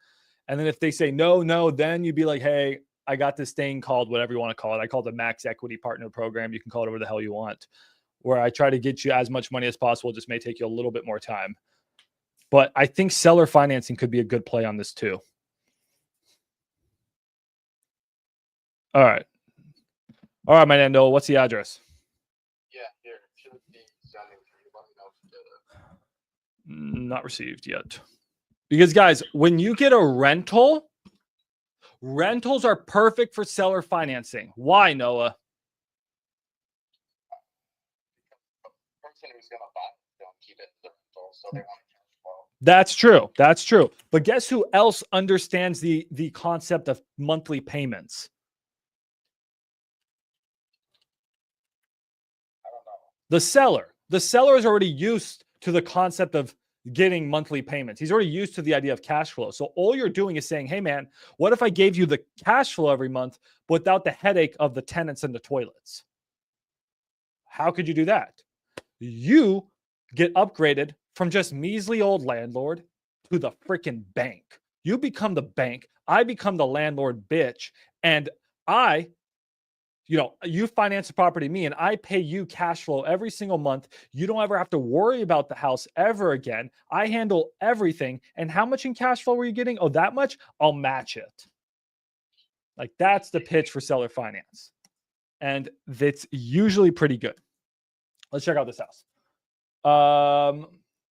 And then if they say no, then you'd be like, hey, I got this thing called whatever you want to call it. I call it the Max Equity Partner Program. You can call it whatever the hell you want, where I try to get you as much money as possible. It just may take you a little bit more time. But I think seller financing could be a good play on this too. All right. All right, my Nando, what's the address? Yeah, here. Should be sending to you. Let me know if you get it. Not received yet. Because guys, when you get a rental, rentals are perfect for seller financing. Why, Noah? The person who's gonna buy it don't keep it in the rental, so they want to cash flow. That's true. That's true. But guess who else understands the concept of monthly payments? I don't know. The seller. The seller is already used to the concept of getting monthly payments. He's already used to the idea of cash flow. So all you're doing is saying, hey, man, what if I gave you the cash flow every month without the headache of the tenants and the toilets? How could you do that? You get upgraded from just measly old landlord to the freaking bank. You become the bank. I become the landlord bitch. And you finance the property to me and I pay you cash flow every single month. You don't ever have to worry about the house ever again. I handle everything. And how much in cash flow were you getting? Oh, that much? I'll match it. Like that's the pitch for seller finance. And that's usually pretty good. Let's check out this house.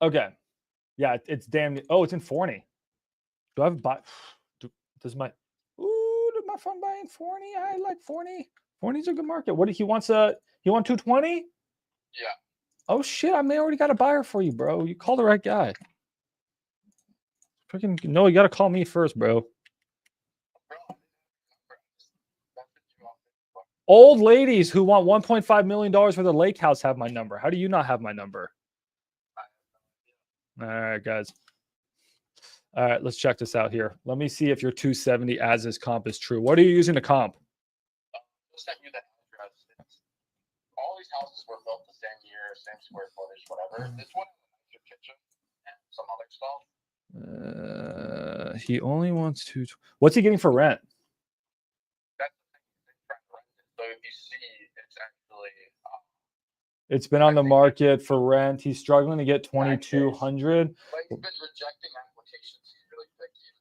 Okay. Yeah, it's damn. Oh, it's in Forney. Do I have buy? Does my phone buy in Forney? I like Forney. Forney's a good market. What he wants? He want 220? Yeah. Oh shit! I may already got a buyer for you, bro. You called the right guy. Freaking no, you got to call me first, bro. Old ladies who want $1.5 million for their lake house have my number. How do you not have my number? All right, guys. All right, let's check this out here. Let me see if your 270 as is comp is true. What are you using to comp? Sent you the address. All these houses were built the same year, same square footage, whatever. This one has a kitchen and some other stuff. He only wants to. What's he getting for rent? That's the thing. So if you see, it's actually. It's been on the market for rent. He's struggling to get 2,200. But he's been rejecting applications. He's really picky.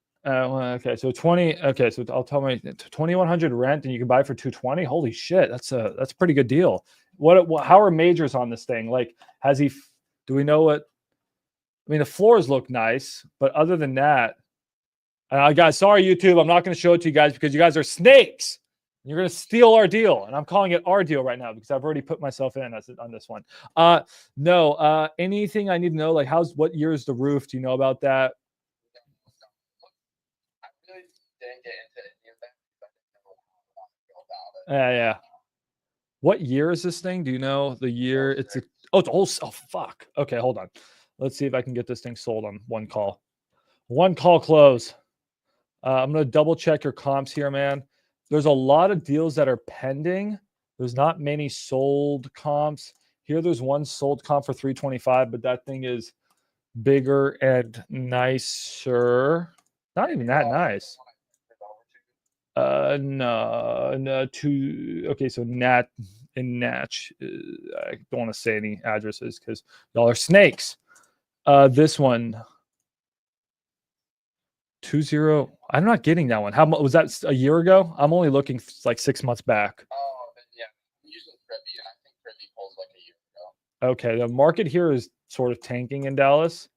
Okay, so 20. Okay, so I'll tell my 2,100 rent, and you can buy for 220. Holy shit, that's a pretty good deal. How are majors on this thing? Like, do we know what? I mean, the floors look nice, but other than that, guys, sorry YouTube, I'm not going to show it to you guys because you guys are snakes. You're going to steal our deal, and I'm calling it our deal right now because I've already put myself in on this one. No, anything I need to know? Like, what year is the roof? Do you know about that? I really didn't get into any of that because I didn't know how I want to feel about it. Yeah. What year is this thing? Do you know the year? It's old. Oh, fuck. Okay, hold on. Let's see if I can get this thing sold on one call. One call close. I'm going to double check your comps here, man. There's a lot of deals that are pending. There's not many sold comps. Here, there's one sold comp for 325, but that thing is bigger and nicer. Not even that nice. No. Okay, so Natch. I don't want to say any addresses because y'all are snakes. This one. 20. I'm not getting that one. How much was that a year ago? I'm only looking like 6 months back. Oh, yeah. I'm using Privy, and I think Privy pulls like a year ago. Okay, the market here is sort of tanking in Dallas,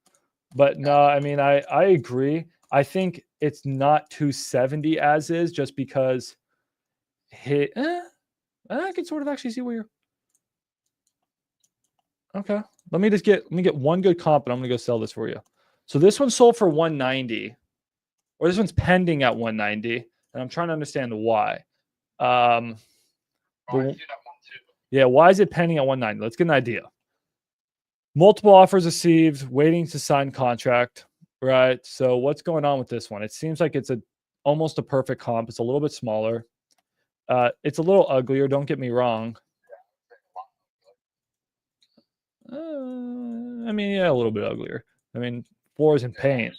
but no, I mean I agree. I think it's not 270 as is just because I can sort of actually see where you're. Okay, Let me get one good comp, and I'm gonna go sell this for you. So this one sold for 190, or this one's pending at 190, and I'm trying to understand the why. I see that one too. Yeah, why is it pending at 190? Let's get an idea. Multiple offers received, waiting to sign contract, right? So what's going on with this one? It seems like it's almost a perfect comp. It's a little bit smaller. It's a little uglier, don't get me wrong. I mean, yeah, a little bit uglier. I mean, floors and paint.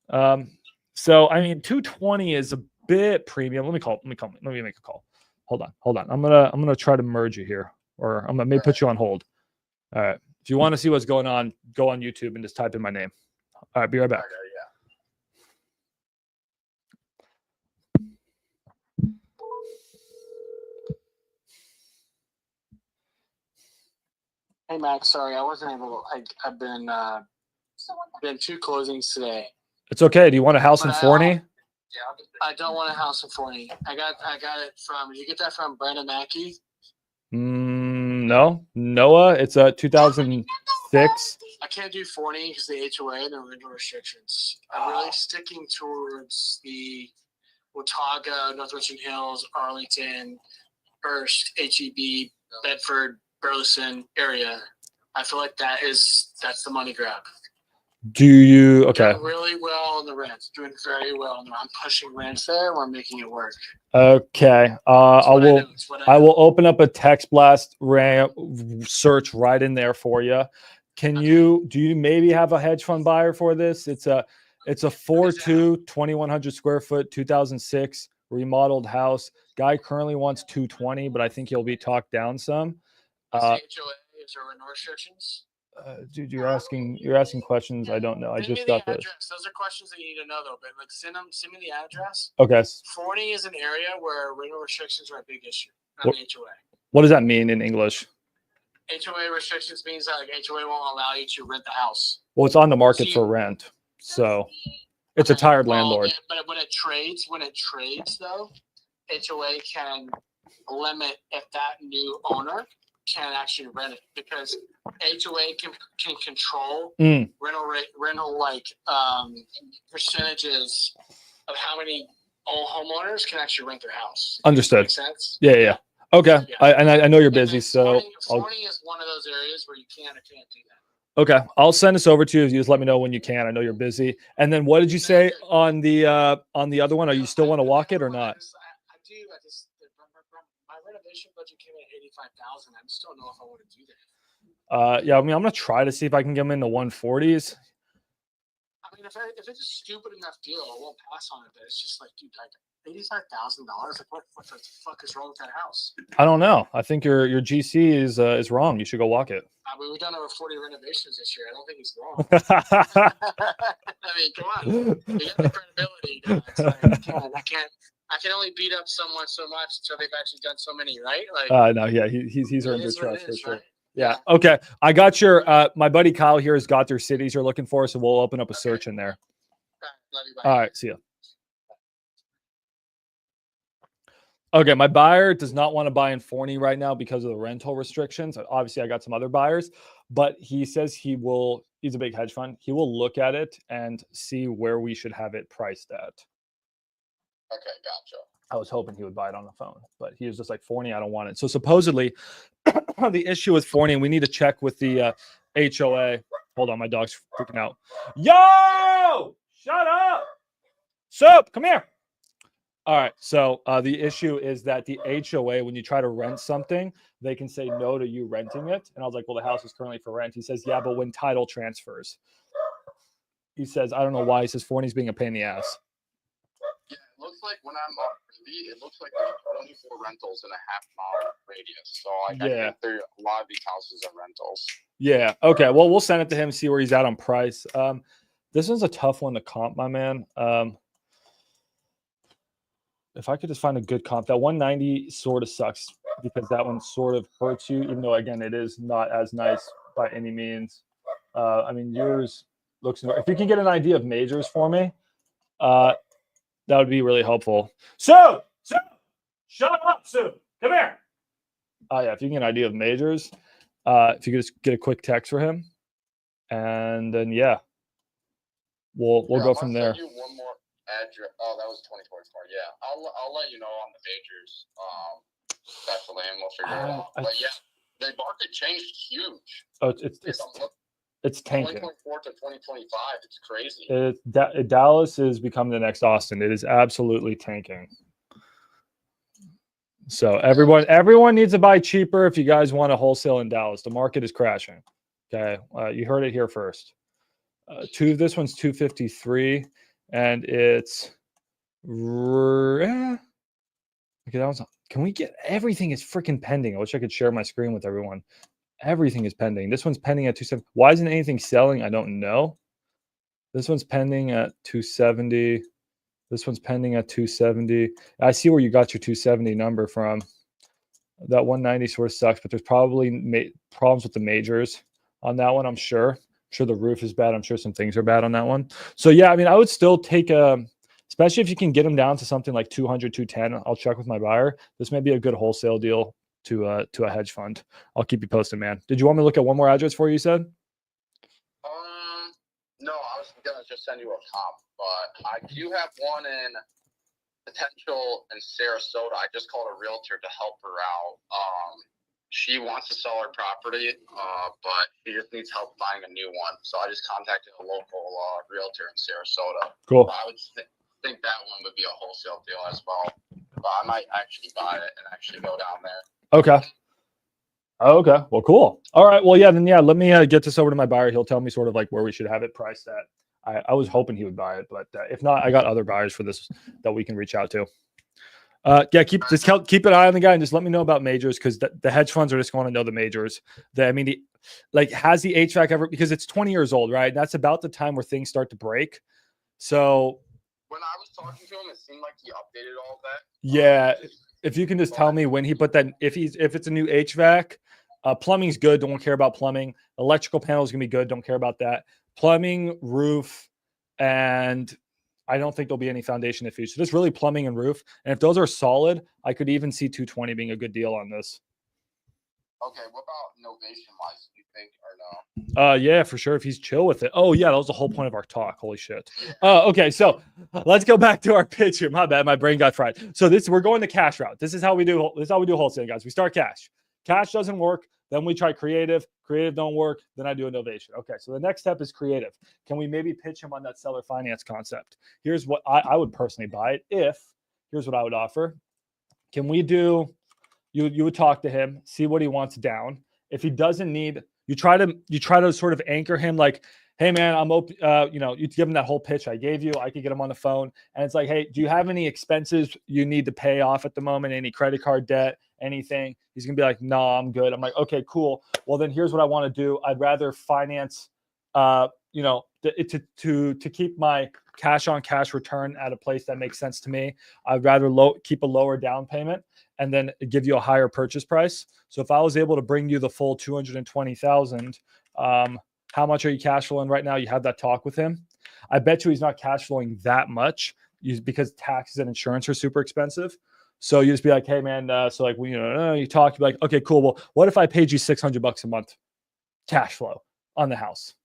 So I mean, 220 is a bit premium. Let me make a call. Hold on. I'm gonna try to merge you here, or I'm gonna maybe put you on hold. All right. If you want to see what's going on, go on YouTube and just type in my name. All right, be right back. Okay, yeah. Hey Max, sorry I wasn't able. I've been 2 closings today. It's okay. Do you want a house in But Forney? I don't want a house in Forney. I got it from. Did you get that from Brandon Mackey? No, Noah. It's a 2006. I can't do Forney because the HOA and the rental restrictions. I'm really sticking towards the Watauga, Northwestern Hills, Arlington, Hearst, HEB, Bedford, Burleson area. I feel like that's the money grab. Do you? Okay. Doing really well on the rent. Doing very well. And I'm pushing rents there. We're making it work. Okay. I will open up a text blast search right in there for you. Do you maybe have a hedge fund buyer for this? It's a 4.2, 2,100 square foot, 2006 remodeled house. Guy currently wants 220, but I think he'll be talked down some. HOA, is there no restrictions? Dude, you're asking questions I don't know. I just got this. Those are questions that you need to know though. But like, send me the address. Okay. Forney is an area where rental restrictions are a big issue on the HOA. What does that mean in English? HOA restrictions means that like HOA won't allow you to rent the house. Well, it's on the market for rent, so it's a tired landlord. Yeah, but when it trades though, HOA can limit if that new owner can actually rent it, because HOA can control rental like percentages of how many homeowners can actually rent their house. Understood. Makes sense? Yeah. Okay. Yeah. I know you're busy, so Forney is one of those areas where you can't do that. Okay, I'll send this over to you. You just let me know when you can. I know you're busy. And then what did you say on the other one? Are you still want to walk it or not? I do. My renovation budget came in at $85,000. I just don't know if I want to do that. Yeah, I mean, I'm gonna try to see if I can get them in the 140s. I mean, if it's a stupid enough deal, I won't pass on it. But it's just like, dude, like $85,000. Like, what the fuck is wrong with that house? I don't know. I think your GC is wrong. You should go walk it. I mean, we've done over 40 renovations this year. I don't think he's wrong. I mean, come on. You got the credibility. Like, I can only beat up someone so much until they've actually done so many, right? Like, no, yeah, he's earned your trust for sure. Right? Yeah. Okay. I got your my buddy Kyle here has got their cities you're looking for, so we'll open up a search in there. Love you, bye. All right. See ya. Okay, my buyer does not want to buy in Forney right now because of the rental restrictions. Obviously, I got some other buyers, but he says he's a big hedge fund. He will look at it and see where we should have it priced at. Okay, gotcha. I was hoping he would buy it on the phone, but he was just like, Forney, I don't want it. So supposedly the issue with Forney, and we need to check with the HOA. Hold on, my dog's freaking out. Yo, shut up. Soup, come here. All right. So the issue is that the HOA, when you try to rent something, they can say no to you renting it. And I was like, well, the house is currently for rent. He says, yeah, but when title transfers, he says, I don't know why. He says, Forney's being a pain in the ass. Yeah, it looks like when I'm on Privy, it looks like there's 24 rentals in a half-mile radius. So I think a lot of these houses are rentals. Yeah. Okay. Well, we'll send it to him, see where he's at on price. This is a tough one to comp, my man. If I could just find a good comp, that 190 sort of sucks because that one sort of hurts you, even though, again, it is not as nice by any means. I mean, yours looks, if you can get an idea of majors for me, that would be really helpful. Sue, shut up, Sue. Come here. Yeah, if you can get an idea of majors, if you could just get a quick text for him, and then yeah, we'll Yeah, go I'm from gonna there. send you one more address. Oh, that was 2024. Yeah, I'll let you know on the majors. Definitely, and we'll figure it out. But yeah, the market changed huge. Oh, it's tanking. 2024 to 2025. It's crazy. Dallas is becoming the next Austin. It is absolutely tanking. So everyone needs to buy cheaper if you guys want to wholesale in Dallas. The market is crashing. Okay, you heard it here first. This one's 253, and it's okay. That was. Can we get everything is freaking pending? I wish I could share my screen with everyone. Everything is pending. This one's pending at 270. Why isn't anything selling? I don't know. This one's pending at 270. This one's pending at 270. I see where you got your 270 number from. That 190 sort of sucks, but there's probably problems with the majors on that one. I'm sure the roof is bad. I'm sure some things are bad on that one. So yeah, I mean, I would still take especially if you can get them down to something like 200, 210. I'll check with my buyer. This may be a good wholesale deal to a hedge fund. I'll keep you posted, man. Did you want me to look at one more address for you? You said? No, I was gonna just send you a comp, but I do have one in potential in Sarasota. I just called a realtor to help her out. She wants to sell her property, but she just needs help buying a new one. So I just contacted a local realtor in Sarasota. Cool. I would think that one would be a wholesale deal as well. But I might actually buy it and actually go down there. Okay. Okay. Well, cool. All right. Well, yeah. Then yeah. Let me get this over to my buyer. He'll tell me sort of like where we should have it priced at. I was hoping he would buy it, but if not, I got other buyers for this that we can reach out to. Yeah, keep an eye on the guy and just let me know about majors because the hedge funds are just going to know the majors. Has the HVAC ever, because it's 20 years old, right? That's about the time where things start to break. So when I was talking to him, it seemed like he updated all of that. Yeah, if you can just tell me when he put that, if it's a new HVAC, plumbing's good. Don't care about plumbing. Electrical panel is gonna be good. Don't care about that. Plumbing, roof, and I don't think there'll be any foundation issues. So just really plumbing and roof. And if those are solid, I could even see 220 being a good deal on this. Okay, what about novation wise? Do you think or no? Yeah, for sure. If he's chill with it. Oh yeah, that was the whole point of our talk. Holy shit. Okay, so let's go back to our pitch here. My bad, my brain got fried. So we're going the cash route. This is how we do wholesaling, guys. We start cash. Cash doesn't work. Then we try creative. Creative don't work. Then I do a novation. Okay, so the next step is creative. Can we maybe pitch him on that seller finance concept? Here's what I would personally buy it. Here's what I would offer. Can we do? You would talk to him, see what he wants down. If he doesn't need, you try to sort of anchor him like, hey man, I'm open. You give him that whole pitch I gave you. I could get him on the phone, and it's like, hey, do you have any expenses you need to pay off at the moment? Any credit card debt? Anything? He's gonna be like, no, I'm good. I'm like, okay, cool. Well, then here's what I want to do. I'd rather finance, to keep my cash on cash return at a place that makes sense to me. I'd rather keep a lower down payment and then give you a higher purchase price. So if I was able to bring you the full 220,000, how much are you cash flowing right now? You have that talk with him. I bet you he's not cash flowing that much because taxes and insurance are super expensive. So you just be like, hey man, you talk, you're like, okay, cool. Well, what if I paid you $600 a month cash flow on the house?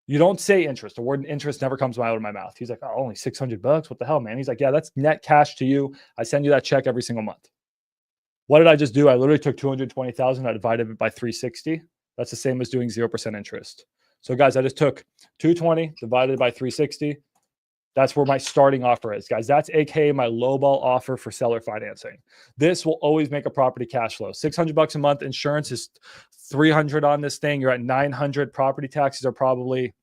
You don't say interest. The word interest never comes out of my mouth. He's like, oh, only $600. What the hell, man? He's like, yeah, that's net cash to you. I send you that check every single month. What did I just do? I literally took 220,000. I divided it by 360. That's the same as doing 0% interest. So guys, I just took 220 divided by 360. That's where my starting offer is, guys. That's AKA my lowball offer for seller financing. This will always make a property cash flow. $600 a month. Insurance is $300 on this thing. You're at $900. Property taxes are probably,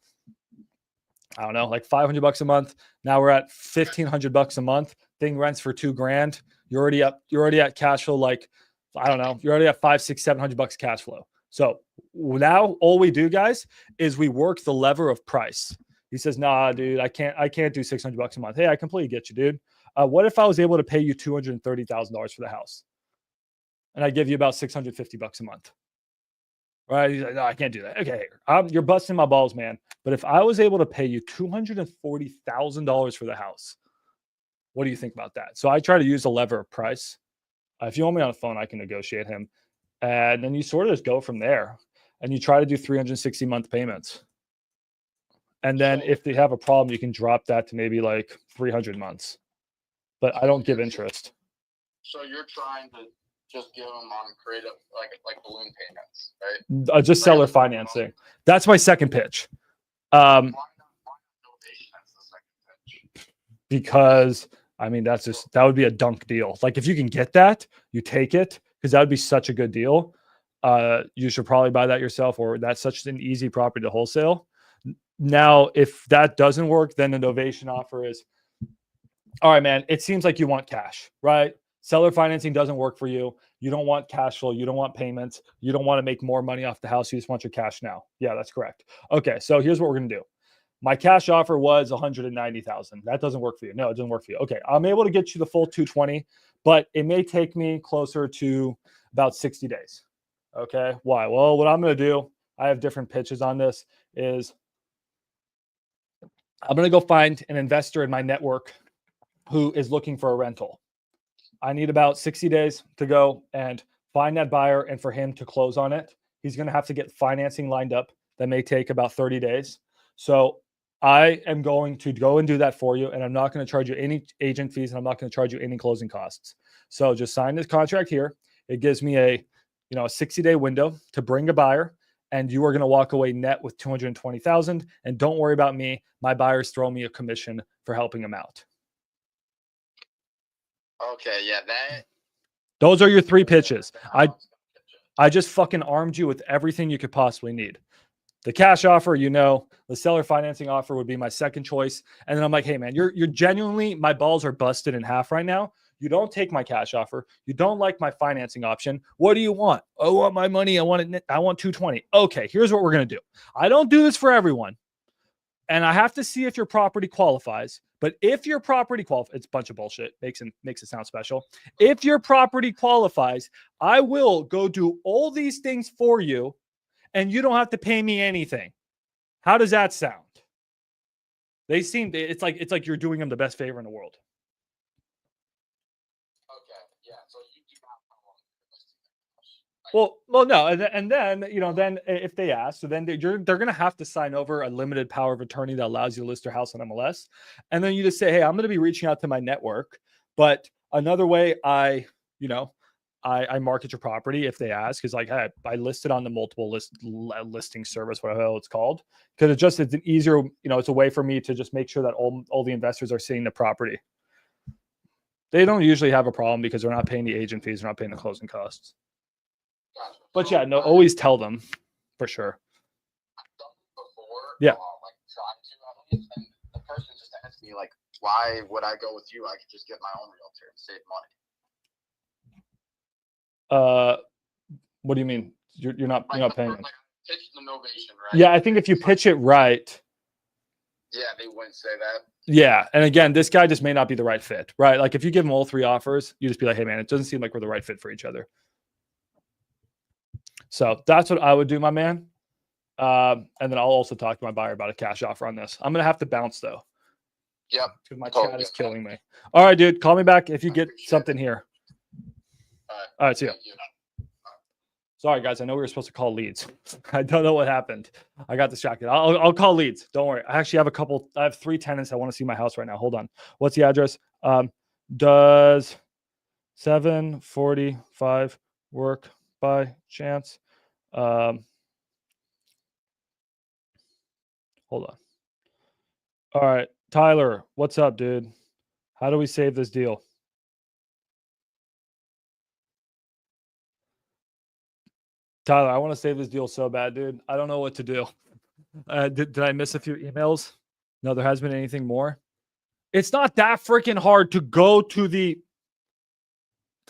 I don't know, like $500 a month. Now we're at $1,500 a month. Thing rents for $2,000. You're already at cash flow. Like, I don't know. You're already at $500, $600, $700 cash flow. So now all we do, guys, is we work the lever of price. He says, nah, dude, I can't do $600 a month. Hey, I completely get you, dude. What if I was able to pay you $230,000 for the house? And I give you about $650 a month. Right? He's like, no, I can't do that. Okay, you're busting my balls, man. But if I was able to pay you $240,000 for the house, what do you think about that? So I try to use a lever of price. If you want me on the phone, I can negotiate him. And then you sort of just go from there. And you try to do 360-month payments. And then So- if they have a problem, you can drop that to maybe like 300 months. But I don't give interest. So you're trying to just give them on creative like balloon payments, right? Just seller financing. That's my second pitch. Why not novation as the second pitch? Because I mean, that would be a dunk deal. Like if you can get that, you take it because that would be such a good deal. You should probably buy that yourself, or that's such an easy property to wholesale. Now, if that doesn't work, then the novation offer is, all right, man, it seems like you want cash, right? Seller financing doesn't work for you. You don't want cash flow. You don't want payments. You don't want to make more money off the house. You just want your cash now. Yeah, that's correct. Okay, so here's what we're going to do. My cash offer was 190,000. That doesn't work for you. No, it doesn't work for you. Okay, I'm able to get you the full 220, but it may take me closer to about 60 days. Okay, why? Well, what I'm going to do, I have different pitches on this, is I'm going to go find an investor in my network who is looking for a rental. I need about 60 days to go and find that buyer and for him to close on it. He's going to have to get financing lined up. That may take about 30 days. So I am going to go and do that for you. And I'm not going to charge you any agent fees, and I'm not going to charge you any closing costs. So just sign this contract here. It gives me a 60-day window to bring a buyer, and you are going to walk away net with 220,000. And don't worry about me. My buyers throw me a commission for helping them out. Okay, yeah, that. Those are your three pitches. I just fucking armed you with everything you could possibly need. The cash offer, the seller financing offer would be my second choice. And then I'm like, hey man, you're genuinely, my balls are busted in half right now. You don't take my cash offer. You don't like my financing option. What do you want? I want my money. I want 220. Okay, here's what we're going to do. I don't do this for everyone. And I have to see if your property qualifies. But if your property qualifies, it's a bunch of bullshit. Makes it sound special. If your property qualifies, I will go do all these things for you, and you don't have to pay me anything. How does that sound? It's like you're doing them the best favor in the world. Okay, yeah. So you do not. Well, no, and then then if they ask, so then they're going to have to sign over a limited power of attorney that allows you to list their house on MLS, and then you just say, hey, I'm going to be reaching out to my network, but another way I market your property if they ask is like, hey, I listed on the multiple listing service, whatever it's called, because it's an easier, it's a way for me to just make sure that all the investors are seeing the property. They don't usually have a problem because they're not paying the agent fees, they're not paying the closing costs. Gotcha. But yeah, no, always tell them for sure. I've done it before. Yeah. Like trying to at least, and the person just asked me like, why would I go with you? I could just get my own realtor and save money. What do you mean? You're not paying them? Like, pitch the novation, right? Yeah, I think if you pitch it right. Yeah, they wouldn't say that. Yeah, and again, this guy just may not be the right fit, right? Like if you give him all three offers, you just be like, hey man, it doesn't seem like we're the right fit for each other. So that's what I would do, my man. And then I'll also talk to my buyer about a cash offer on this. I'm gonna have to bounce though. Yep. Because my chat is killing me. All right, dude. Call me back if you get something here. All right, see ya. Sorry, guys. I know we were supposed to call leads. I don't know what happened. I got distracted. I'll call leads. Don't worry. I actually have I have 3 tenants that want to see my house right now. Hold on. What's the address? Does 745 work by chance? Hold on. All right. Tyler, what's up, dude? How do we save this deal? Tyler, I want to save this deal so bad, dude. I don't know what to do. Did I miss a few emails? No, there hasn't been anything more. It's not that freaking hard to go to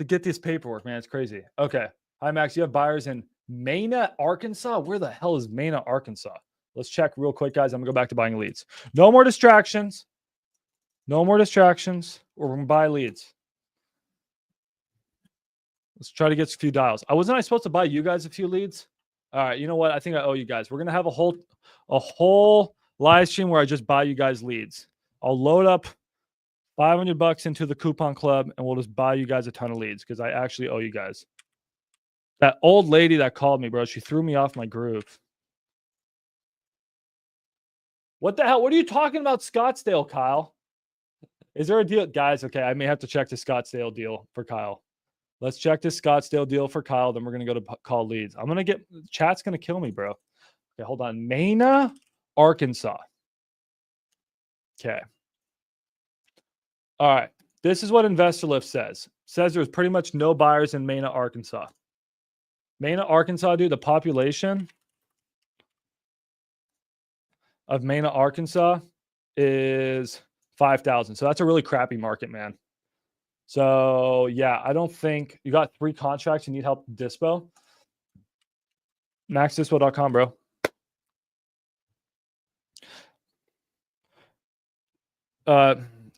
get this paperwork, man. It's crazy. Okay. Hi, Max. You have buyers in Mena, Arkansas? Where the hell is Mena, Arkansas? Let's check real quick, guys. I'm going to go back to buying leads. No more distractions. No more distractions. We're going to buy leads. Let's try to get a few dials. Wasn't I supposed to buy you guys a few leads? All right. You know what? I think I owe you guys. We're going to have a whole live stream where I just buy you guys leads. I'll load up $500 into the coupon club and we'll just buy you guys a ton of leads because I actually owe you guys. That old lady that called me, bro, she threw me off my groove. What the hell? What are you talking about, Scottsdale, Kyle? Is there a deal? Guys, okay, I may have to check the Scottsdale deal for Kyle. Let's check this Scottsdale deal for Kyle. Then we're going to go to call leads. I'm going to get, chat's going to kill me, bro. Okay, hold on. Mena, Arkansas. Okay. All right. This is what InvestorLift says. Says there's pretty much no buyers in Mena, Arkansas. Mena, Arkansas, dude, the population of Mena, Arkansas is 5,000. So that's a really crappy market, man. So yeah, I don't think you got 3 contracts. You need help with dispo. MaxDispo.com, bro.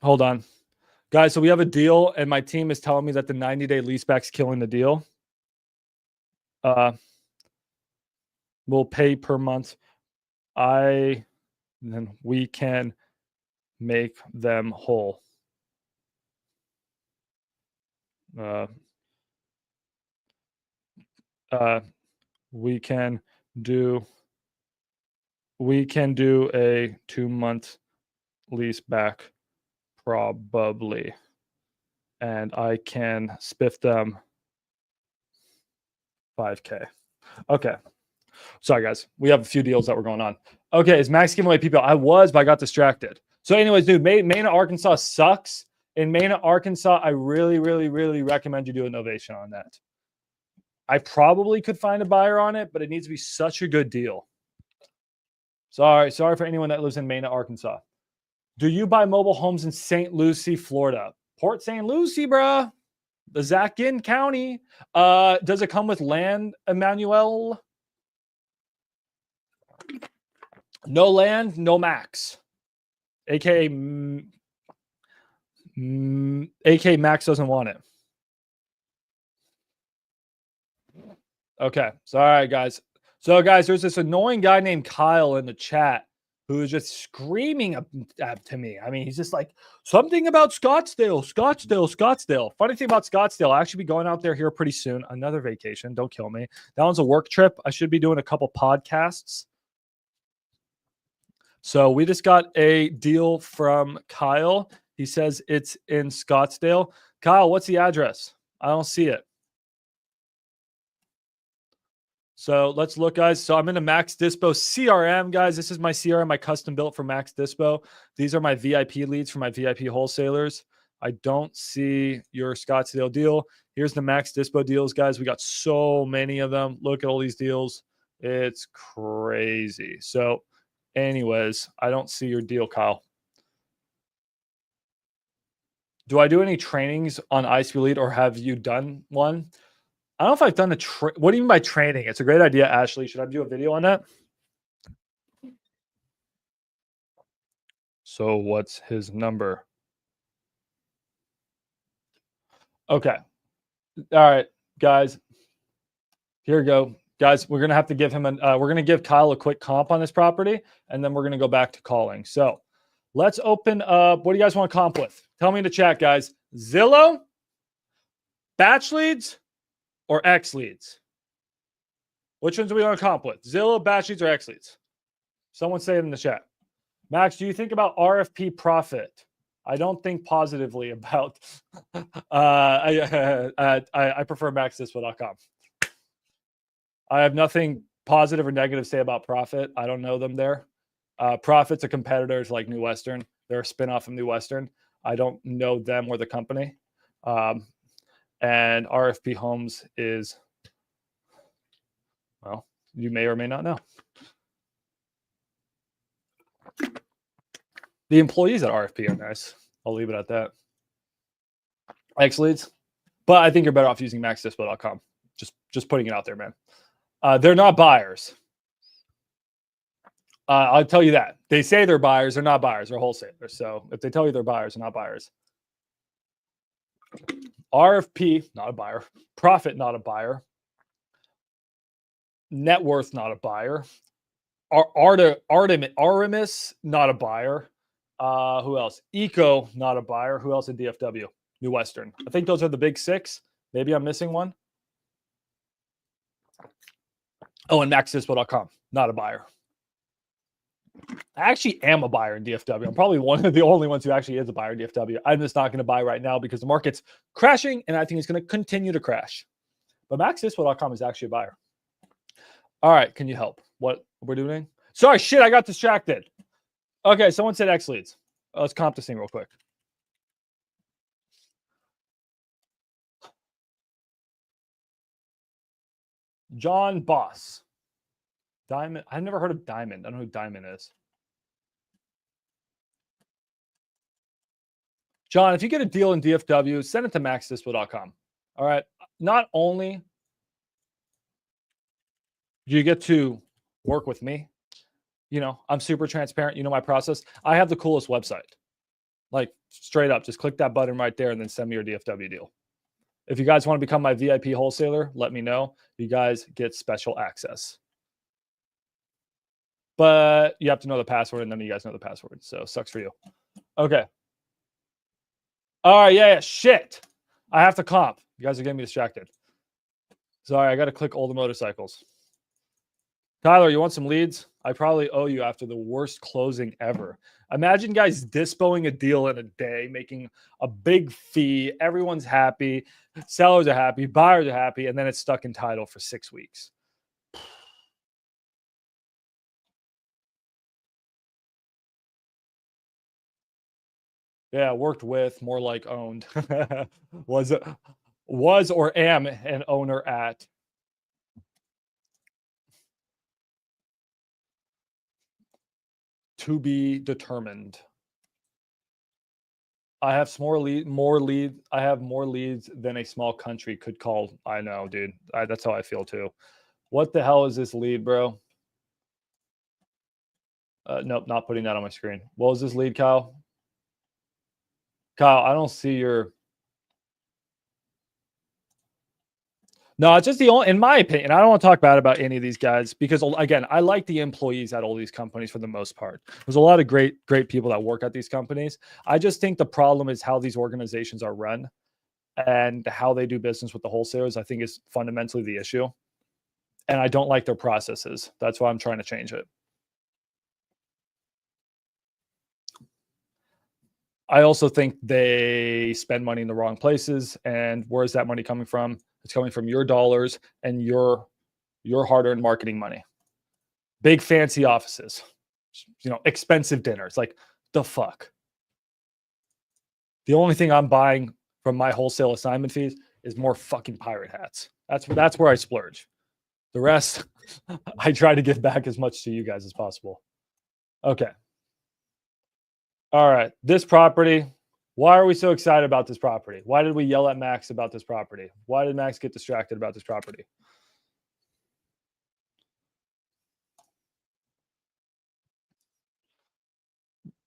Hold on. Guys, so we have a deal, and my team is telling me that the 90-day leaseback's killing the deal. We'll pay per month. Then we can make them whole. We can do a 2-month lease back probably, and I can spiff them $5K. Okay. Sorry, guys. We have a few deals that were going on. Okay, is Max giving away PPL? I was, but I got distracted. So anyways, dude, Mena, Arkansas sucks. In Mena, Arkansas, I really, really, really recommend you do a novation on that. I probably could find a buyer on it, but it needs to be such a good deal. Sorry for anyone that lives in Mena, Arkansas. Do you buy mobile homes in St. Lucie, Florida? Port St. Lucie, bruh. The Zachin County. Does it come with land, Emmanuel? No land, no max. AKA Max doesn't want it. Okay. So, all right, guys. So, guys, there's this annoying guy named Kyle in the chat who is just screaming to me. I mean, he's just like, something about Scottsdale. Funny thing about Scottsdale, I'll actually be going out there here pretty soon. Another vacation. Don't kill me. That one's a work trip. I should be doing a couple podcasts. So we just got a deal from Kyle. He says it's in Scottsdale. Kyle, what's the address? I don't see it. So let's look, guys. So I'm in a Max Dispo CRM, guys. This is my CRM, I custom built for Max Dispo. These are my VIP leads for my VIP wholesalers. I don't see your Scottsdale deal. Here's the Max Dispo deals, guys. We got so many of them. Look at all these deals. It's crazy. So anyways, I don't see your deal, Kyle. Do I do any trainings on ISpeedToLead, or have you done one? I don't know if I've done what do you mean by training? It's a great idea, Ashley. Should I do a video on that? So what's his number? Okay. All right, guys. Here we go. Guys, we're going to have to give him we're going to give Kyle a quick comp on this property, and then we're going to go back to calling. So let's open up. What do you guys want to comp with? Tell me in the chat, guys. Zillow, batch leads, or X leads? Which ones do we want to comp with? Zillow, batch leads, or X leads? Someone say it in the chat. Max, do you think about RFP profit? I don't think positively about. I prefer MaxDispo.com. I have nothing positive or negative to say about Profit. I don't know them there. Profit's a competitor to like New Western. They're a spinoff of New Western. I don't know them or the company. And RFP Homes is, well, you may or may not know. The employees at RFP are nice. I'll leave it at that. X leads. But I think you're better off using MaxDispo.com. Just putting it out there, man. They're not buyers. I'll tell you that. They say they're buyers. They're not buyers. They're wholesalers. So if they tell you they're buyers, they're not buyers. RFP, not a buyer. Profit, not a buyer. Net worth, not a buyer. Artemis, not a buyer. Who else? Eco, not a buyer. Who else in DFW? New Western. I think those are the big 6. Maybe I'm missing one. Oh, and MaxDispo.com, not a buyer. I actually am a buyer in DFW. I'm probably one of the only ones who actually is a buyer in DFW. I'm just not going to buy right now because the market's crashing and I think it's going to continue to crash. But MaxDispo.com is actually a buyer. All right, can you help? What we're doing? Sorry, shit, I got distracted. Okay, someone said X leads. Let's comp this thing real quick. John Boss. Diamond. I've never heard of Diamond. I don't know who Diamond is. John, if you get a deal in DFW, send it to maxdispo.com. All right. Not only do you get to work with me, you know, I'm super transparent. You know my process. I have the coolest website. Like straight up, just click that button right there and then send me your DFW deal. If you guys want to become my VIP wholesaler, let me know. You guys get special access. But you have to know the password, and none of you guys know the password. So sucks for you. Okay. All right. Yeah. Shit. I have to comp. You guys are getting me distracted. Sorry. I got to click all the motorcycles. Tyler, you want some leads? I probably owe you after the worst closing ever. Imagine guys dispoing a deal in a day, making a big fee. Everyone's happy. Sellers are happy. Buyers are happy. And then it's stuck in title for 6 weeks. Yeah, worked with, more like owned. was or am an owner at. To be determined. I have more leads. I have more leads than a small country could call. I know, dude. That's how I feel too. What the hell is this lead, bro? Nope, not putting that on my screen. What was this lead, Kyle? Kyle, I don't see your. No, it's just the only, in my opinion, I don't want to talk bad about any of these guys because, again, I like the employees at all these companies for the most part. There's a lot of great people that work at these companies. I just think the problem is how these organizations are run and how they do business with the wholesalers, I think is fundamentally the issue. And I don't like their processes. That's why I'm trying to change it. I also think they spend money in the wrong places. And where is that money coming from? It's coming from your dollars and your hard-earned marketing money. Big fancy offices, you know, expensive dinners. Like the fuck. The only thing I'm buying from my wholesale assignment fees is more fucking pirate hats. That's where I splurge. The rest, I try to give back as much to you guys as possible. Okay. All right. This property. Why are we so excited about this property? Why did we yell at Max about this property? Why did Max get distracted about this property?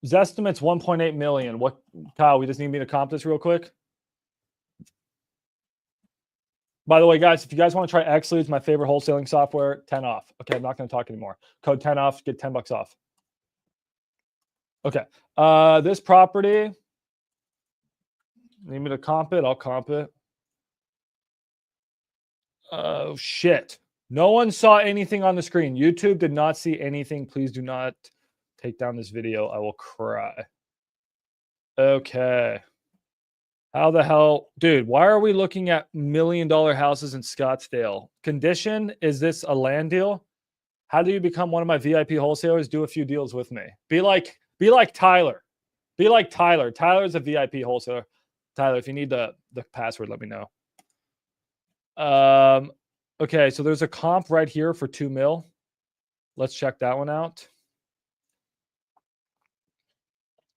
Zestimate's 1.8 million. What, Kyle, we just need me to comp this real quick. By the way, guys, if you guys want to try X Leads, my favorite wholesaling software, 10 off. Okay, I'm not going to talk anymore. Code 10 off, get $10 off. Okay. This property, need me to comp it? I'll comp it. Oh, shit. No one saw anything on the screen. YouTube did not see anything. Please do not take down this video. I will cry. Okay. How the hell? Dude, why are we looking at $1 million houses in Scottsdale? Condition, is this a land deal? How do you become one of my VIP wholesalers? Do a few deals with me. Be like Tyler. Be like Tyler. Tyler's a VIP wholesaler. Tyler, if you need the password, let me know. Okay, so there's a comp right here for 2 mil. Let's check that one out.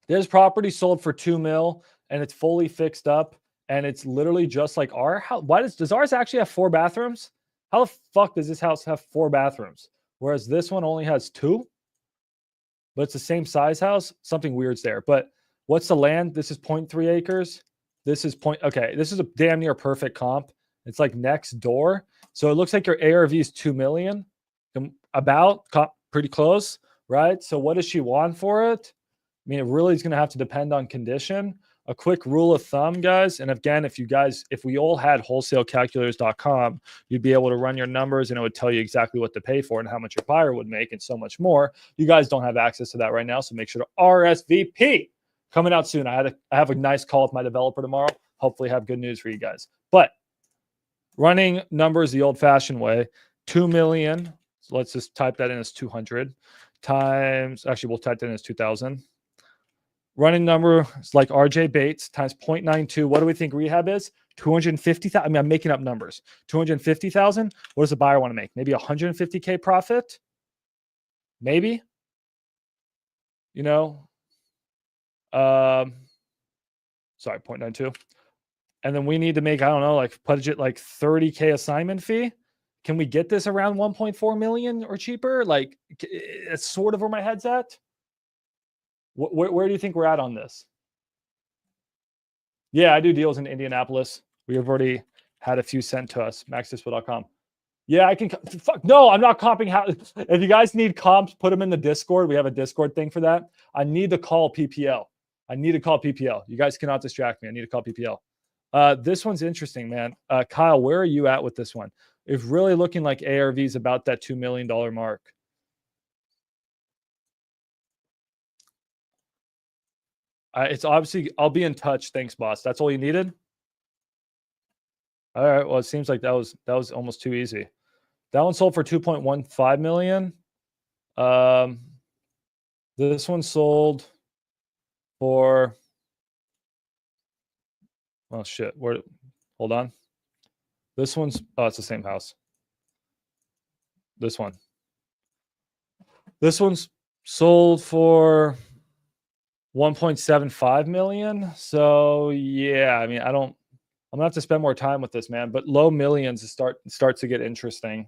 This property sold for 2 mil and it's fully fixed up and it's literally just like our house. Why does ours actually have 4 bathrooms? How the fuck does this house have 4 bathrooms? Whereas this one only has 2, but it's the same size house. Something weird's there. But what's the land? This is 0.3 acres. This is okay. This is a damn near perfect comp. It's like next door. So it looks like your ARV is 2 million. About pretty close, right? So what does she want for it? I mean, it really is going to have to depend on condition. a quick rule of thumb, guys. And again, if we all had wholesalecalculators.com, you'd be able to run your numbers and it would tell you exactly what to pay for and how much your buyer would make and so much more. You guys don't have access to that right now. So make sure to RSVP. Coming out soon. I have a nice call with my developer tomorrow. Hopefully have good news for you guys. But running numbers the old fashioned way, 2 million. So let's just type that in as 200 times, actually we'll type that in as 2000. Running number is like RJ Bates times 0.92. What do we think rehab is? 250,000. I mean, I'm making up numbers. 250,000. What does the buyer want to make? Maybe 150K profit? Maybe. You know, sorry, 0.92. And then we need to make, I don't know, like budget like 30K assignment fee. Can we get this around 1.4 million or cheaper? Like, it's sort of where my head's at. Where do you think we're at on this? Yeah, I do deals in Indianapolis. We have already had a few sent to us. MaxDispo.com. Yeah, I can. Fuck no, I'm not comping. If you guys need comps, put them in the Discord. We have a Discord thing for that. I need to call PPL. You guys cannot distract me. I need to call PPL. This one's interesting, man. Kyle, where are you at with this one? It's really looking like ARV's about that $2 million mark. It's obviously, I'll be in touch. Thanks, boss. That's all you needed? All right. Well, it seems like that was almost too easy. That one sold for 2.15 million. This one sold for, oh shit. Hold on. This one's, oh, it's the same house. This one's sold for 1.75 million. So yeah, I mean, I'm gonna have to spend more time with this, man. But low millions starts to get interesting.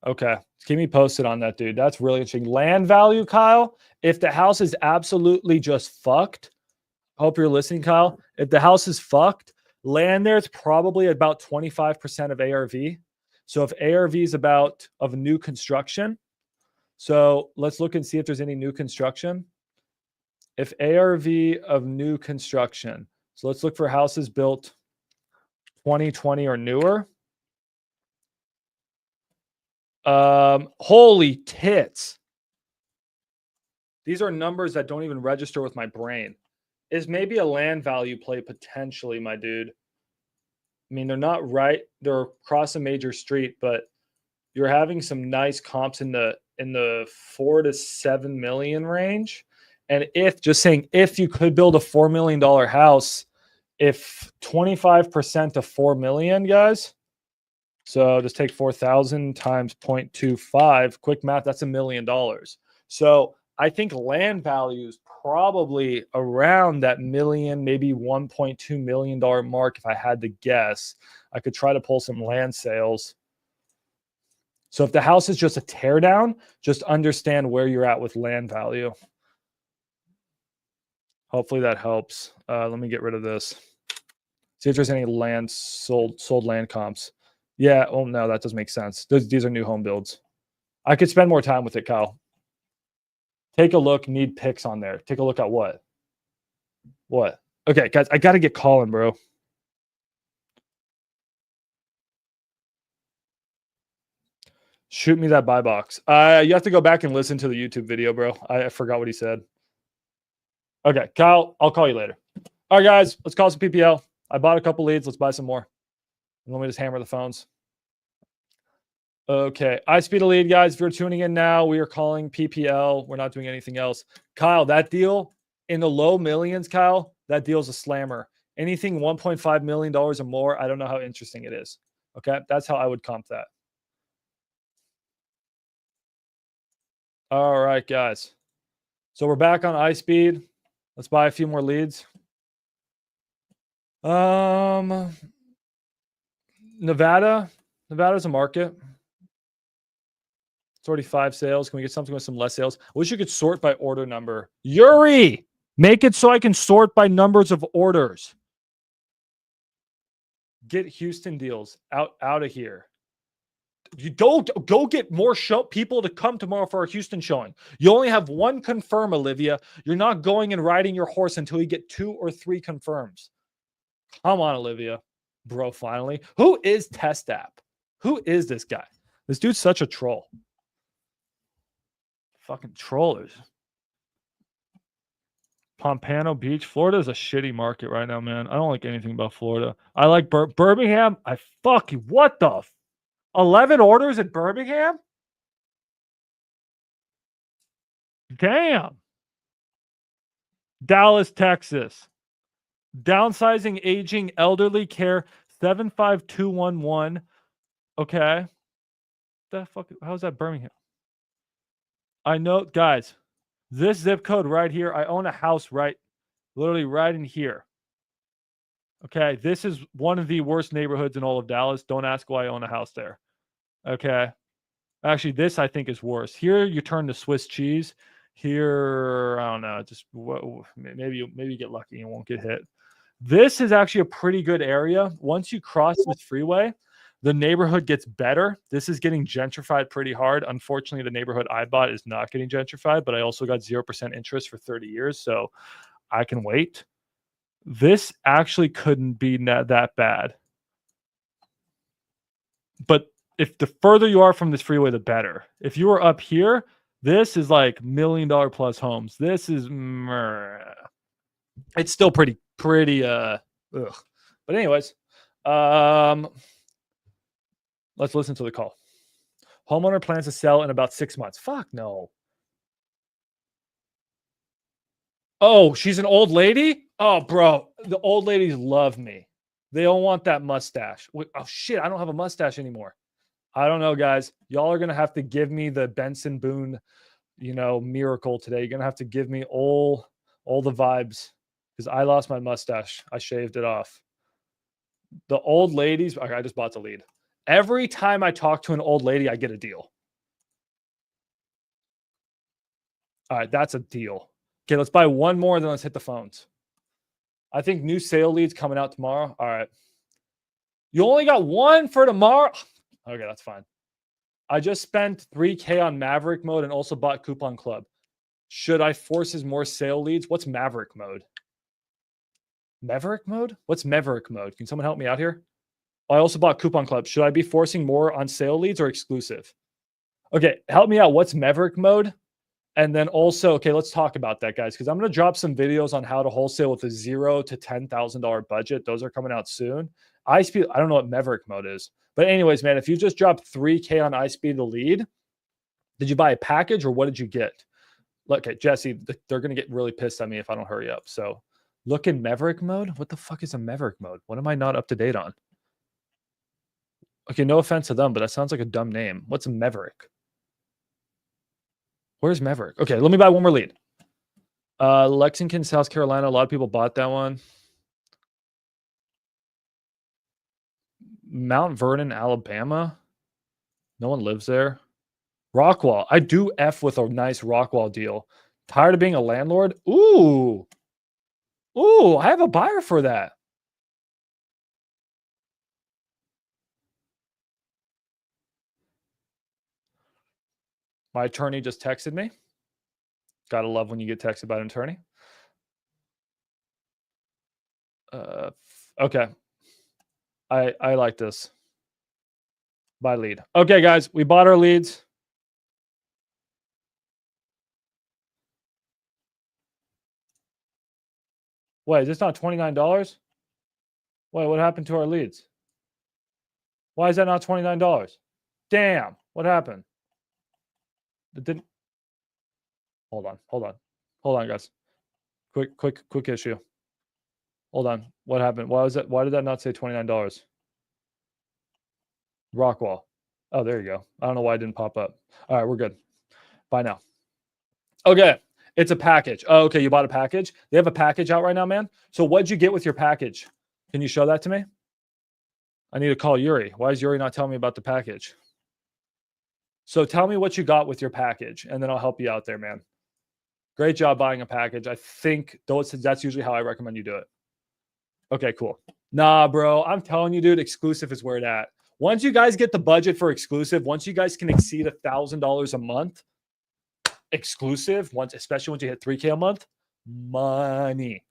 Okay, keep me posted on that, dude. That's really interesting. Land value, Kyle. If the house is absolutely just fucked, hope you're listening, Kyle. If the house is fucked, land there is probably about 25% of ARV. So if ARV is about of new construction, so let's look and see if there's any new construction. If ARV of new construction, so let's look for houses built 2020 or newer. Holy tits. These are numbers that don't even register with my brain. Is maybe a land value play potentially, my dude. I mean, they're not right. They're across a major street, but you're having some nice comps in the 4 to 7 million range. And if you could build a $4 million house, if 25% of 4 million, guys, so just take 4,000 times 0.25, quick math, that's $1 million. So I think land value is probably around that million, maybe $1.2 million mark. If I had to guess, I could try to pull some land sales. So if the house is just a tear down, just understand where you're at with land value. Hopefully that helps. Let me get rid of this. See if there's any land sold land comps. Yeah. Oh no, that doesn't make sense. These are new home builds. I could spend more time with it, Kyle. Take a look. Need picks on there. Take a look at what? What? Okay, guys, I got to get calling, bro. Shoot me that buy box. You have to go back and listen to the YouTube video, bro. I forgot what he said. Okay, Kyle, I'll call you later. All right, guys, let's call some PPL. I bought a couple leads. Let's buy some more. And let me just hammer the phones. Okay, ISpeedToLead, guys. If you're tuning in now, we are calling PPL. We're not doing anything else. Kyle, that deal in the low millions, Kyle, that deal's a slammer. Anything $1.5 million or more, I don't know how interesting it is. Okay, that's how I would comp that. All right, guys. So we're back on iSpeed. Let's buy a few more leads. Nevada's a market. It's already 5 sales. Can we get something with some less sales? I wish you could sort by order number. Yuri, make it so I can sort by numbers of orders. Get Houston deals out of here. You go get more people to come tomorrow for our Houston showing. You only have one confirm, Olivia. You're not going and riding your horse until you get 2 or 3 confirms. Come on, Olivia. Bro, finally. Who is Test App? Who is this guy? This dude's such a troll. Fucking trollers. Pompano Beach. Florida is a shitty market right now, man. I don't like anything about Florida. I like Birmingham. What the 11 orders at Birmingham? Damn. Dallas, Texas. Downsizing, aging, elderly care, 75211. Okay. The fuck? How's that Birmingham? I know, guys, this zip code right here, I own a house literally right in here. Okay. This is one of the worst neighborhoods in all of Dallas. Don't ask why I own a house there. Okay. Actually, this I think is worse. Here you turn to Swiss cheese. Here, I don't know. Just maybe you get lucky and won't get hit. This is actually a pretty good area. Once you cross this freeway, the neighborhood gets better. This is getting gentrified pretty hard. Unfortunately, the neighborhood I bought is not getting gentrified, but I also got 0% interest for 30 years, so I can wait. This actually couldn't be that bad. But if the further you are from this freeway, the better. If you were up here, this is like $1 million plus homes. This is it's still pretty ugh. But anyways, let's listen to the call. Homeowner plans to sell in about 6 months. Fuck no. Oh, she's an old lady? Oh, bro, the old ladies love me. They don't want that mustache. Oh shit, I don't have a mustache anymore. I don't know, guys. Y'all are gonna have to give me the Benson Boone, miracle today. You're gonna have to give me all the vibes because I lost my mustache. I shaved it off. The old ladies. Okay, I just bought the lead. Every time I talk to an old lady, I get a deal. All right, that's a deal. Okay, let's buy one more, then let's hit the phones. I think new sale leads coming out tomorrow. All right. You only got one for tomorrow? Okay, that's fine. I just spent $3K on Maverick mode and also bought Coupon Club. Should I force his more sale leads? What's Maverick mode? Maverick mode? What's Maverick mode? Can someone help me out here? I also bought Coupon Club. Should I be forcing more on sale leads or exclusive? Okay, help me out. What's Maverick mode? And then also, okay, let's talk about that, guys, because I'm going to drop some videos on how to wholesale with a $0 to $10,000 budget. Those are coming out soon. I don't know what Maverick mode is. But anyways, man, if you just dropped $3K on ISpeedToLead, did you buy a package or what did you get? Look at Jesse. They're going to get really pissed at me if I don't hurry up. So look in Maverick mode. What the fuck is a Maverick mode? What am I not up to date on? Okay, no offense to them, but that sounds like a dumb name. What's a Maverick? Where's Maverick? Okay, let me buy one more lead. Lexington, South Carolina. A lot of people bought that one. Mount Vernon, Alabama. No one lives there. Rockwall. I do F with a nice Rockwall deal. Tired of being a landlord? Ooh. Ooh, I have a buyer for that. My attorney just texted me. Gotta love when you get texted by an attorney. Okay. I like this. Buy lead. Okay, guys, we bought our leads. Wait, is this not $29? Wait, what happened to our leads? Why is that not $29? Damn, what happened? It didn't. Hold on, guys. Quick issue. Hold on. What happened? Why was that? Why did that not say $29? Rockwall. Oh, there you go. I don't know why it didn't pop up. All right, we're good. Bye now. Okay. It's a package. Oh, okay. You bought a package? They have a package out right now, man. So what'd you get with your package? Can you show that to me? I need to call Yuri. Why is Yuri not telling me about the package? So tell me what you got with your package, and then I'll help you out there, man. Great job buying a package. I think that's usually how I recommend you do it. Okay, cool. Nah, bro. I'm telling you, dude, exclusive is where it at. Once you guys get the budget for exclusive, once you guys can exceed $1,000 a month, exclusive, especially once you hit 3K a month, money.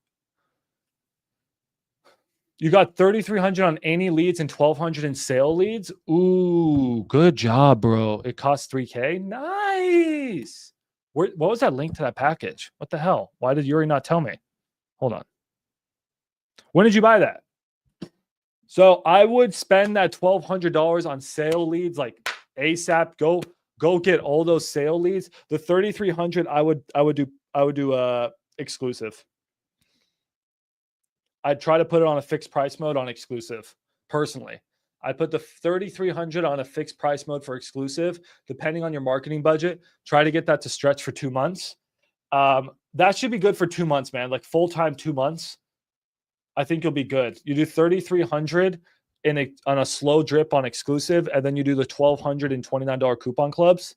You got 3,300 on any leads and 1,200 in sale leads. Ooh, good job, bro. It costs 3K. Nice. What was that link to that package? What the hell? Why did Yuri not tell me? Hold on. When did you buy that? So I would spend that $1,200 on sale leads like ASAP. Go get all those sale leads. The 3,300 I would do exclusive. I'd try to put it on a fixed price mode on exclusive. Personally, I put the 3,300 on a fixed price mode for exclusive. Depending on your marketing budget, try to get that to stretch for 2 months. That should be good for 2 months, man. Like full time 2 months. I think you'll be good. You do 3,300 on a slow drip on exclusive, and then you do the $1,229 coupon clubs.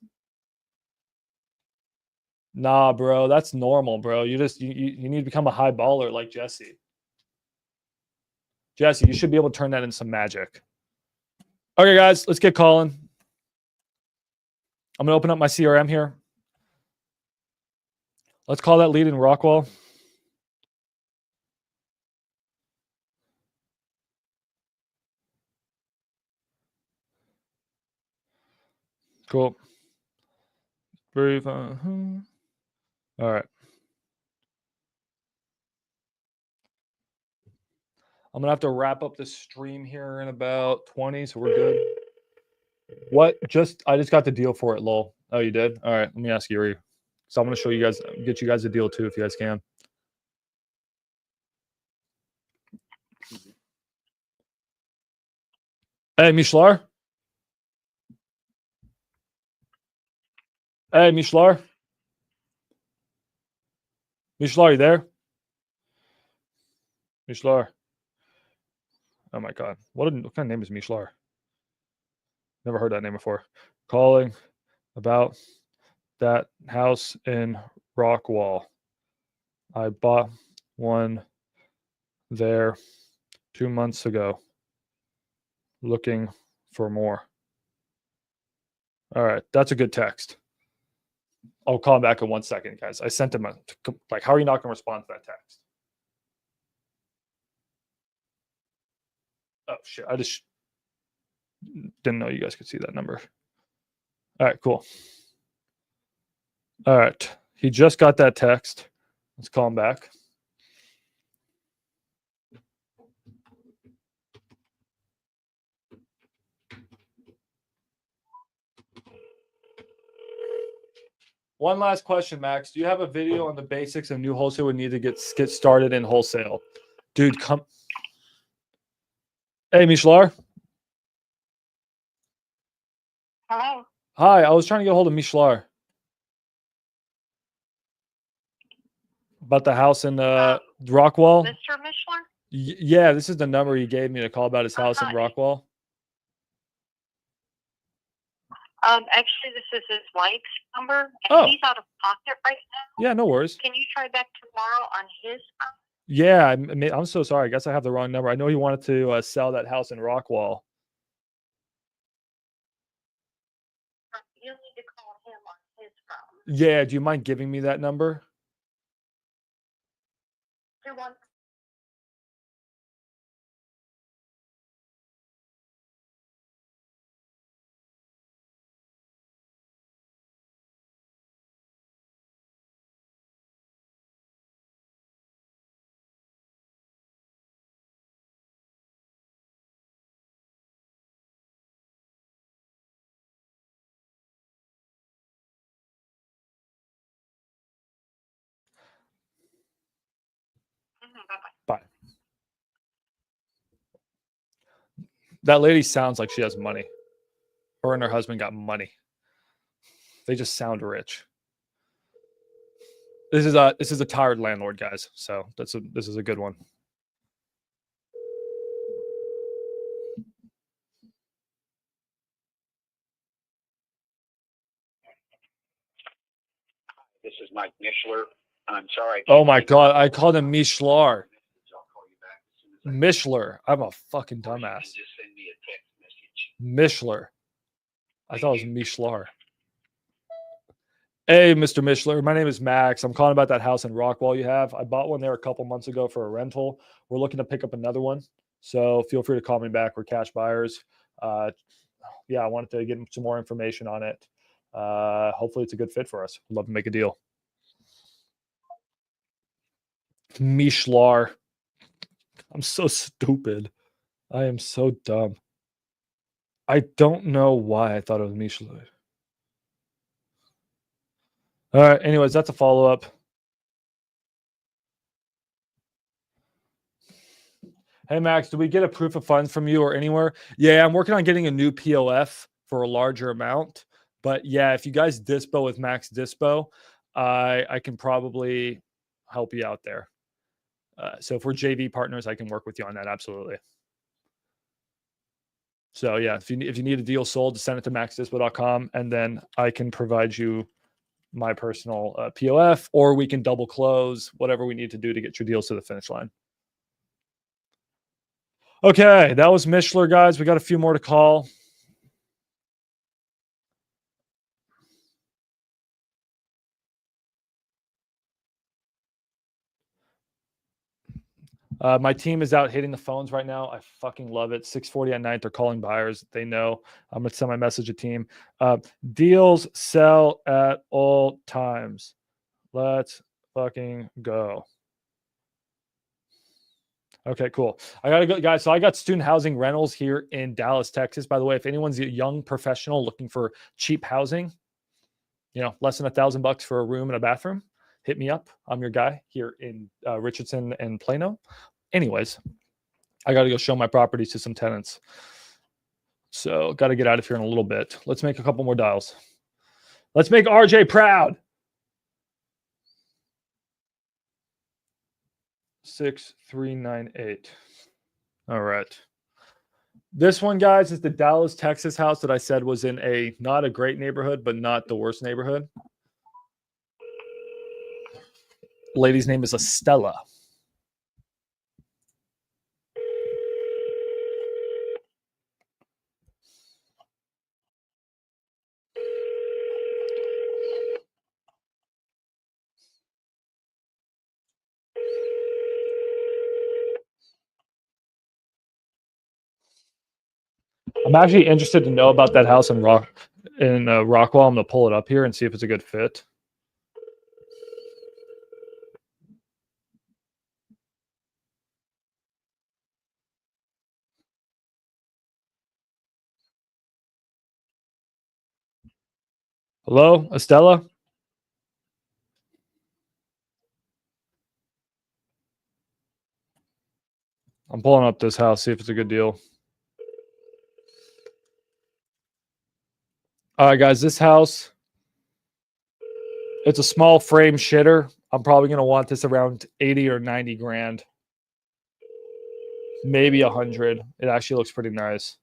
Nah, bro, that's normal, bro. You need to become a high baller like Jesse. Jesse, you should be able to turn that into some magic. Okay, guys, let's get calling. I'm gonna open up my CRM here. Let's call that lead in Rockwall. Cool. Brief. All right. I'm gonna have to wrap up the stream here in about 20, so we're good. What? I just got the deal for it, lol. Oh, you did? All right. Let me ask Yuri. So I'm gonna show you guys, get you guys a deal too, if you guys can. Hey, Mishlar. Hey, Mishlar. Mishlar, you there? Mishlar. Oh my God. What kind of name is Mishlar? Never heard that name before. Calling about that house in Rockwall. I bought one there 2 months ago. Looking for more. All right. That's a good text. I'll call him back in 1 second, guys. I sent him like, how are you not going to respond to that text? Oh, shit. I just didn't know you guys could see that number. All right, cool. All right. He just got that text. Let's call him back. One last question, Max. Do you have a video on the basics of new wholesale we need to get started in wholesale? Dude, come. Hey, Mishlar. Hello. Hi, I was trying to get a hold of Mishlar. About the house in Rockwall? Mr. Mishler? Yeah, this is the number he gave me to call about his house in Rockwall. Actually, this is his wife's number, and he's out of pocket right now. Yeah, no worries. Can you try back tomorrow on his phone? Yeah, I'm so sorry. I guess I have the wrong number. I know he wanted to sell that house in Rockwall. You'll need to call him on his phone. Yeah, do you mind giving me that number? Bye. That lady sounds like she has money. Her and her husband got money. They just sound rich. This is a tired landlord, guys. So this is a good one. This is Mike Mishler. I'm sorry. Oh my God, I called him Mishlar. Mishler. I'm a fucking dumbass. Just send me a text message. Mishler. I thought it was Mishlar. Hey, Mr. Mishler. My name is Max. I'm calling about that house in Rockwall you have. I bought one there a couple months ago for a rental. We're looking to pick up another one. So feel free to call me back. We're cash buyers. Yeah, I wanted to get some more information on it. Hopefully it's a good fit for us. We'd love to make a deal. Mishlar. I'm so stupid. I am so dumb. I don't know why I thought it was Mishlar. All right. Anyways, that's a follow-up. Hey, Max, did we get a proof of funds from you or anywhere? Yeah, I'm working on getting a new POF for a larger amount. But yeah, if you guys dispo with Max Dispo, I can probably help you out there. So if we're JV partners, I can work with you on that. Absolutely. So yeah, if you need a deal sold, just send it to maxdispo.com, and then I can provide you my personal POF, or we can double close, whatever we need to do to get your deals to the finish line. Okay, that was Mishler, guys. We got a few more to call. My team is out hitting the phones right now. I fucking love it. 6:40 at night, they're calling buyers. They know. I'm gonna send my message to team. Deals sell at all times. Let's fucking go. Okay, cool. I gotta go, guys. So I got student housing rentals here in Dallas, Texas. By the way, if anyone's a young professional looking for cheap housing, less than $1,000 for a room and a bathroom, hit me up. I'm your guy here in Richardson and Plano. Anyways, I got to go show my properties to some tenants. So got to get out of here in a little bit. Let's make a couple more dials. Let's make RJ proud. 6398. All right. This one, guys, is the Dallas, Texas house that I said was in not a great neighborhood, but not the worst neighborhood. Lady's name is Estella. I'm actually interested to know about that house in Rockwall. I'm gonna pull it up here and see if it's a good fit. Hello, Estella? I'm pulling up this house, see if it's a good deal. All right, guys, this house, it's a small frame shitter. I'm probably going to want this around 80 or 90 grand. Maybe 100. It actually looks pretty nice.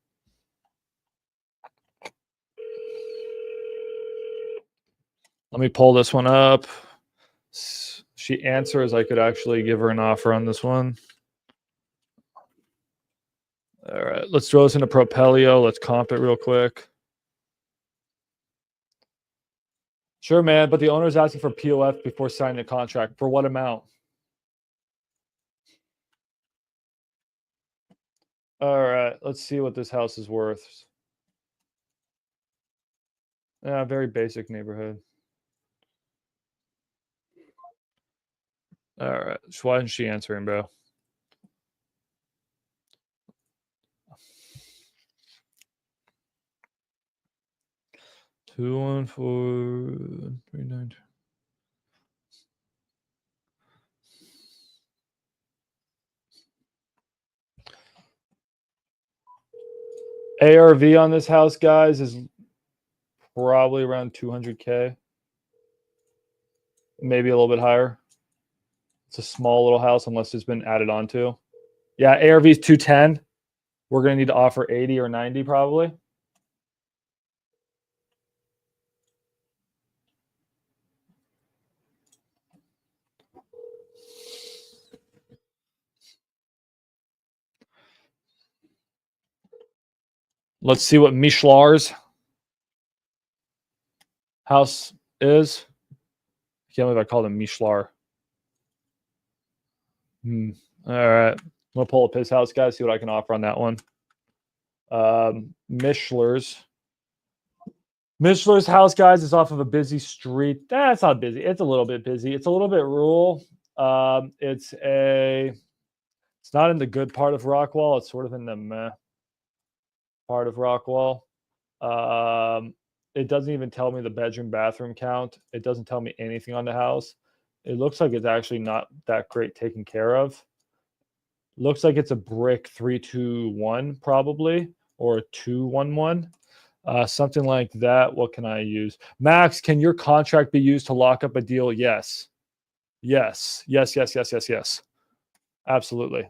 Let me pull this one up. She answers. I could actually give her an offer on this one. All right, let's throw this into Propelio. Let's comp it real quick. Sure, man, but the owner is asking for POF before signing the contract. For what amount? All right, let's see what this house is worth. Yeah, very basic neighborhood. All right, so why isn't she answering, bro? Two one four 39. ARV on this house, guys, is probably around 200K, maybe a little bit higher. It's a small little house unless it's been added on to. Yeah, ARV is 210. We're going to need to offer 80 or 90 probably. Let's see what Mishlar's house is. I can't believe I called him Mishlar. All right. I'm going to pull up his house, guys, see what I can offer on that one. Mishler's house, guys, is off of a busy street. That's not busy. It's a little bit busy. It's a little bit rural. It's not in the good part of Rockwall. It's sort of in the meh part of Rockwall. It doesn't even tell me the bedroom bathroom count. It doesn't tell me anything on the house. It looks like it's actually not that great taken care of. Looks like it's a brick 321 probably, or a 211. Something like that. What can I use? Max, can your contract be used to lock up a deal? Yes. Yes. Yes, yes, yes, yes, yes. Absolutely.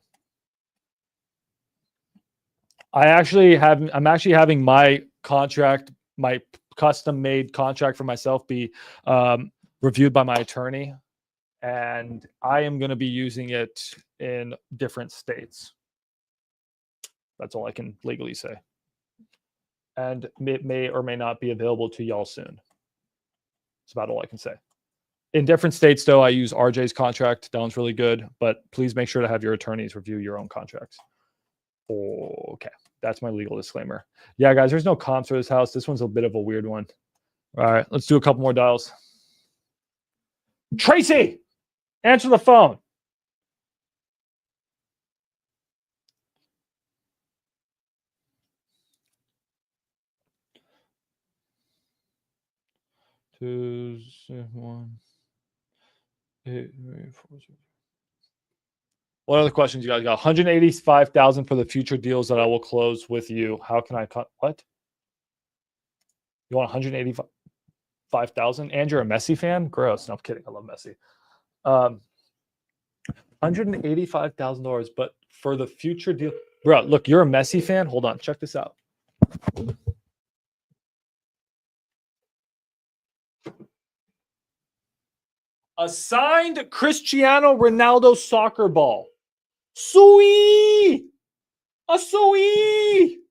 I'm actually having my contract, my custom made contract for myself be reviewed by my attorney. And I am going to be using it in different states. That's all I can legally say. And it may or may not be available to y'all soon. That's about all I can say. In different states, though, I use RJ's contract. That one's really good. But please make sure to have your attorneys review your own contracts. Okay. That's my legal disclaimer. Yeah, guys, there's no comps for this house. This one's a bit of a weird one. All right, let's do a couple more dials. Tracy, answer the phone. Two, one, 8, 4, 0. What other questions you guys got? 185,000 for the future deals that I will close with you. How can I cut? What? You want 185,000? And you're a Messi fan? Gross. No, I'm kidding. I love Messi. $185,000, but for the future deal, bro. Look, you're a Messi fan. Hold on, check this out. A signed Cristiano Ronaldo soccer ball. Sweet! A sweet!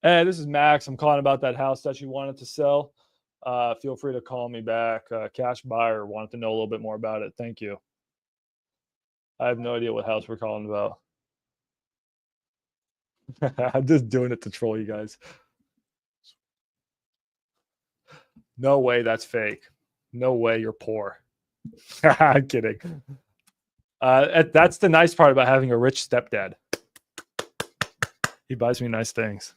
Hey, this is Max. I'm calling about that house that you wanted to sell. Feel free to call me back. Cash buyer wanted to know a little bit more about it. Thank you. I have no idea what house we're calling about. I'm just doing it to troll you guys. No way that's fake. No way you're poor. I'm kidding. That's the nice part about having a rich stepdad. He buys me nice things.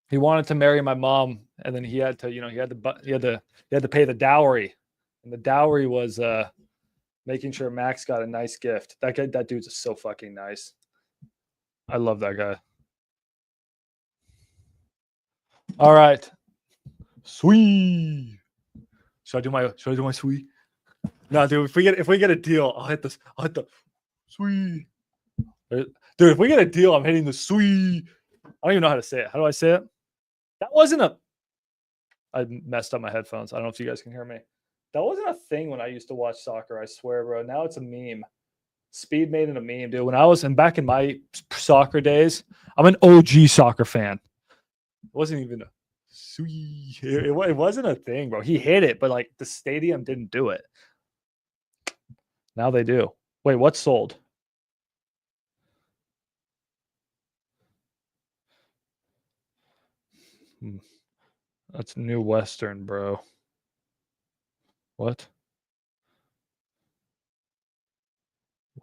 He wanted to marry my mom, and then he had to, he had to pay the dowry, and the dowry was making sure Max got a nice gift. That dude's so fucking nice. I love that guy. All right, sweet. Should I do my sweet? No, dude. If we get a deal, I'll hit this. I'll hit the sweet. Dude, if we get a deal, I'm hitting the sweet. I don't even know how to say it. How do I say it? That wasn't a. I messed up my headphones. I don't know if you guys can hear me. That wasn't a thing when I used to watch soccer. I swear, bro. Now it's a meme. Speed made it a meme, dude. When I was back in my soccer days, I'm an OG soccer fan. It wasn't even a sweet. It wasn't a thing, bro. He hit it, but like the stadium didn't do it. Now they do. Wait, what's sold? That's New Western, bro. What?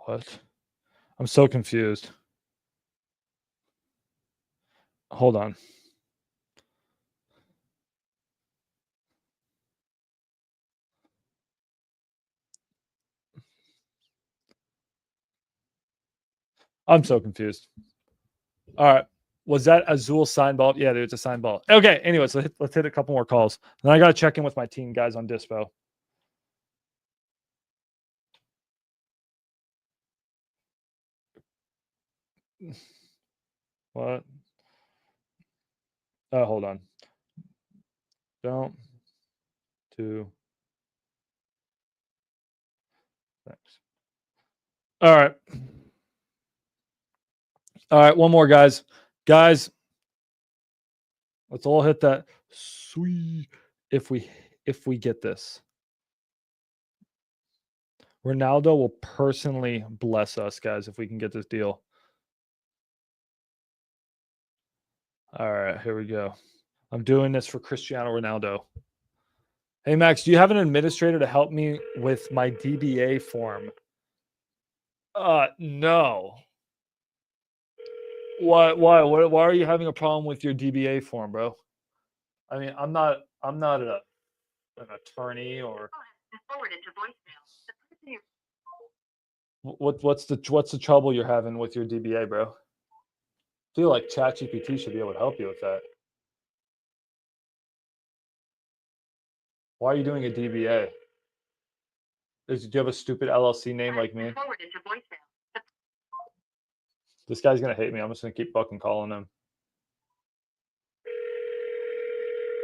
What? I'm so confused. Hold on. I'm so confused. All right. Was that Azul sign ball? Yeah, dude, it's a sign ball. Okay. Anyways, let's hit a couple more calls. Then I got to check in with my team guys on Dispo. What? Hold on. Don't do. Thanks. All right. All right. One more, guys. Guys, let's all hit that sweet if we get this. Ronaldo will personally bless us, guys, if we can get this deal. All right, here we go. I'm doing this for Cristiano Ronaldo. Hey, Max, do you have an administrator to help me with my DBA form? No. Why are you having a problem with your DBA form, bro? I mean, I'm not an attorney or what's the trouble you're having with your DBA, bro? I feel like ChatGPT should be able to help you with that. Why are you doing a DBA? Do you have a stupid LLC name like me? This guy's gonna hate me. I'm just gonna keep fucking calling him.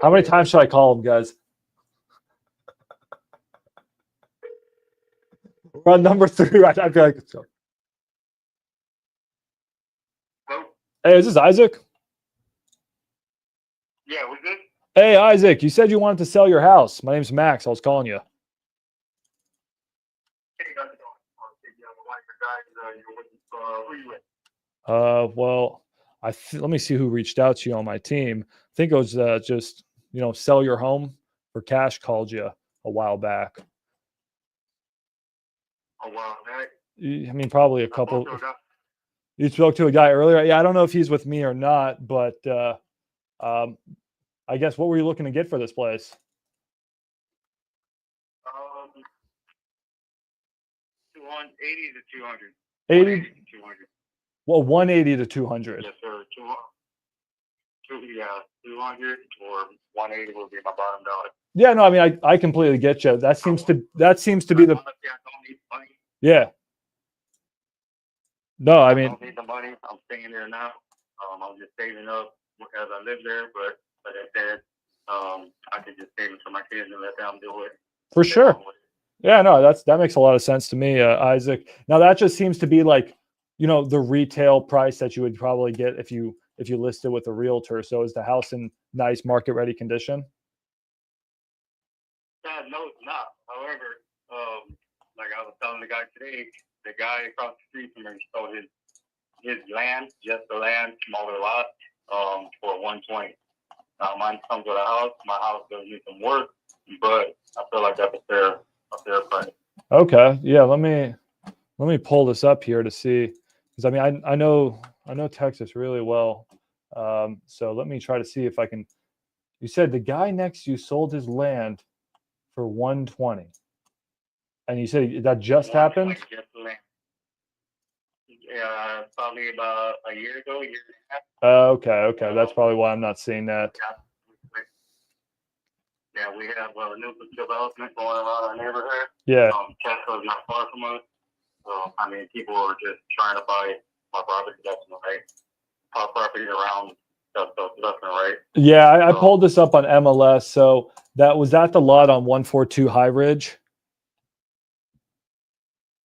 How many times should I call him, guys? We're on number 3. I feel like it's. Hey, is this Isaac? Yeah, we good? Hey, Isaac, you said you wanted to sell your house. My name's Max. I was calling you. Well, let me see who reached out to you on my team. I think it was just, sell your home for cash called you a while back. A while back. I mean, probably a couple. You spoke to a guy earlier. Yeah, I don't know if he's with me or not, but I guess what were you looking to get for this place? 180 to 200. 80. to 200. Well, 180 to 200. Yes, sir. 200 or 180 will be my bottom dollar. Yeah, no, I mean, I completely get you. That seems to be the. Honestly, I don't need money. Yeah. No, I I mean, don't need the money. I'm staying there now. I'm just saving up as I live there, but like I said, I could just save it for my kids and let them do it. for sure. Yeah, no, that makes a lot of sense to me, Isaac. Now that just seems to be like, the retail price that you would probably get if you listed with a realtor. So is the house in nice market ready condition? No, it's not. However, like I was telling the guy today, the guy across the street from me sold his land, just the land, smaller lot, for 120. Now mine comes with a house. My house does need some work, but I feel like that's a fair price. Okay, yeah. Let me pull this up here to see, because I mean I know Texas really well. So let me try to see if I can. You said the guy next to you sold his land for 120, and you said that just happened. Just the land. Yeah, probably about a year ago, year and a half. Okay. That's probably why I'm not seeing that. Yeah, we have a new development going around our neighborhood. Yeah. Tesla's not far from us. So, I mean, people are just trying to buy my property, left and right. Property around left and right. Yeah, I pulled this up on MLS. So that was at the lot on 142 High Ridge.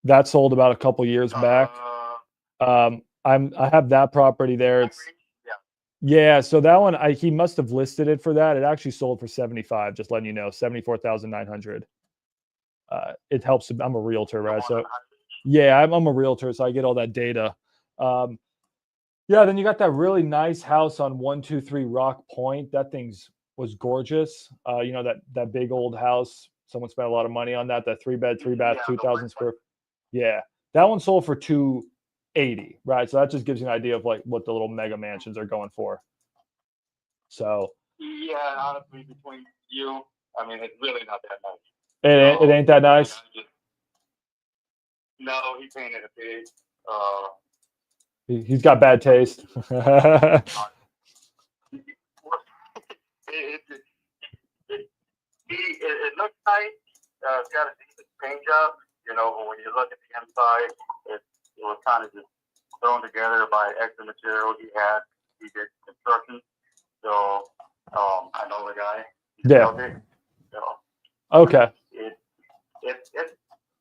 That sold about a couple years back. I have that property there. It's yeah. So that one, he must have listed it for that. It actually sold for 75. Just letting you know, 74,900. It helps. I'm a realtor, right? So yeah, I'm a realtor, so I get all that data. Yeah. Then you got that really nice house on 123 Rock Point. That was gorgeous. That big old house. Someone spent a lot of money on that. That 3-bed, 3-bath, 2,000 square. Yeah, that one sold for 280, right? So that just gives you an idea of like what the little mega mansions are going for. So yeah, honestly, between you, I mean, it's really not that it nice. ain't that nice. No, he painted a pig. He's got bad taste. It looks nice. It's got a decent paint job, but when you look at the inside, it was kind of just thrown together by extra material he did construction. So I know the guy. Yeah. Okay. So Okay.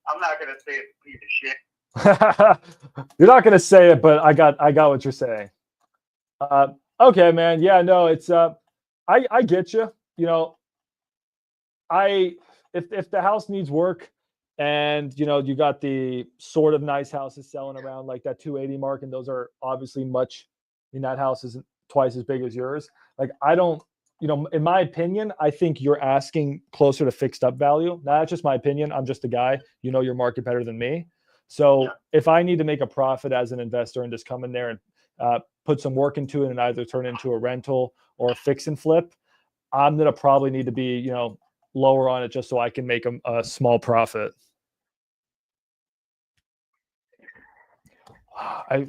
I'm not gonna say it's a piece of shit. You're not gonna say it, but I got what you're saying. Okay, man. Yeah, no, it's I get you. You know, if the house needs work and you got the sort of nice houses selling around like that 280 mark, and those are obviously that house isn't twice as big as yours. Like I don't, in my opinion, I think you're asking closer to fixed up value. Now, that's just my opinion. I'm just a guy. You know your market better than me. So if I need to make a profit as an investor and just come in there and put some work into it and either turn it into a rental or a fix and flip, I'm gonna probably need to be, lower on it just so I can make a small profit. I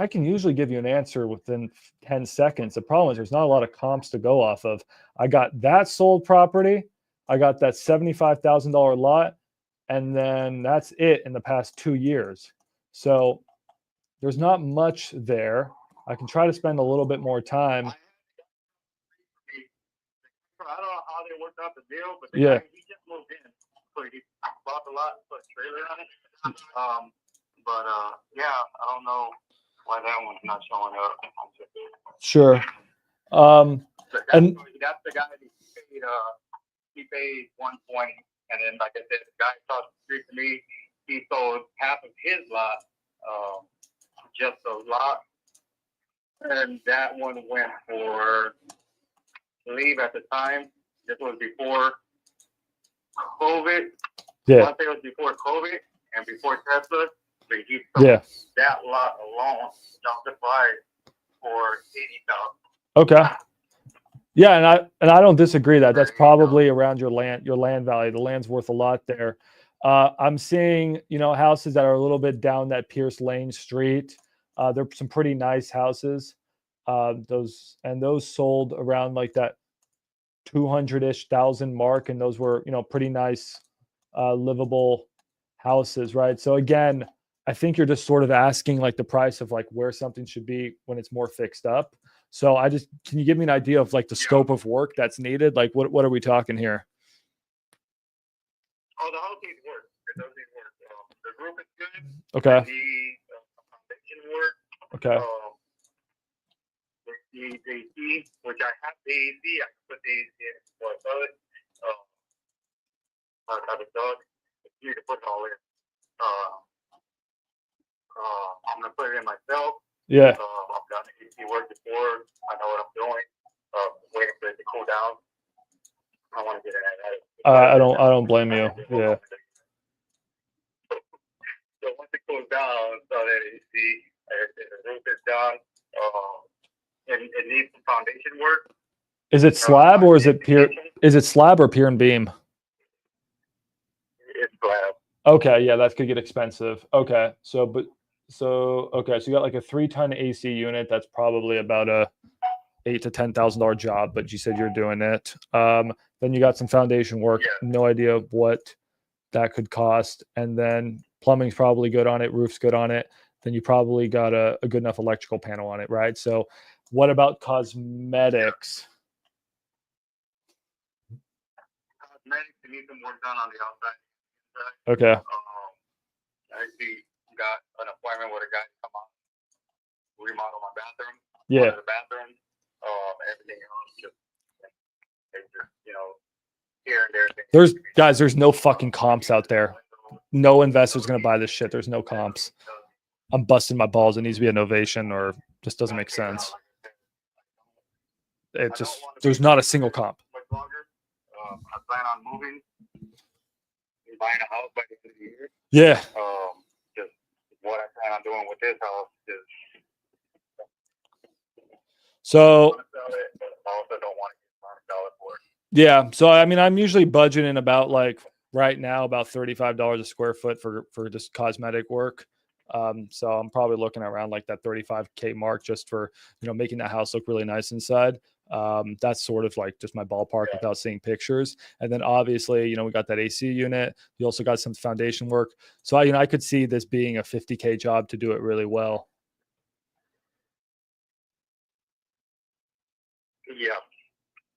can usually give you an answer within 10 seconds. The problem is there's not a lot of comps to go off of. I got that sold property. I got that $75,000 lot. And then that's it in the past 2 years. So there's not much there. I can try to spend a little bit more time. I don't know how they worked out the deal, but Yeah. he just moved in, so he bought the lot, put a trailer on it. Yeah, I don't know why that one's not showing up. Sure. That's the guy he paid 120, and then like I said, the guy across the street to me, he sold half of his lot, just a lot, and that one went for, I believe at the time, this was before COVID. Yeah. I think it was before COVID and before Tesla. But he sold that lot alone, justified for $80,000. Okay. Yeah, and I don't disagree that that's probably around your land value. The land's worth a lot there. I'm seeing, houses that are a little bit down that Pierce Lane street. They're some pretty nice houses. Those sold around like that 200-ish thousand mark, and those were, pretty nice, livable houses, right? So again, I think you're just sort of asking like the price of like where something should be when it's more fixed up. So can you give me an idea of like the scope of work that's needed? Like what are we talking here? Oh, the house needs work. It does need work. The roof is good. Okay. The foundation work. Okay. The AC, which I have the AC, I can put the AC in for a thug. I have a dog. You need to put it all in. I'm gonna put it in myself. Yeah. I've done AC work before. I know what I'm doing. Waiting for it to cool down. I want to get it at I don't blame you. Yeah. So once it cools down, so that AC, the roof is done. It needs some foundation work. Is it slab or is it pier? Is it slab or pier and beam? It's slab. Okay, yeah, that could get expensive. Okay, so you got like a 3-ton AC unit. That's probably about a $8,000 to $10,000 job, but you said you're doing it. Then you got some foundation work. Yeah. No idea what that could cost, and then plumbing's probably good on it. Roof's good on it. Then you probably got a good enough electrical panel on it, right? So, what about cosmetics? Cosmetics, you need some work done on the outside. Okay. I actually got an appointment with a guy to come out, remodel my bathroom. Yeah. The bathroom, everything else, just here and there. There's no fucking comps out there. No investor's gonna buy this shit. There's no comps. I'm busting my balls. It needs to be a novation, or just doesn't make sense. There's not a single comp. I plan on moving and buying a house by the end of the year. Yeah. Just what I plan on doing with this house is. So. I want to sell it, but I also don't want to sell it for it. Yeah. So I'm usually budgeting about like right now about $35 a square foot for just cosmetic work. So I'm probably looking around like that $35K mark just for, making that house look really nice inside. That's sort of like just my ballpark without seeing pictures. And then obviously, we got that AC unit. You also got some foundation work. So I could see this being a $50K job to do it really well. Yeah.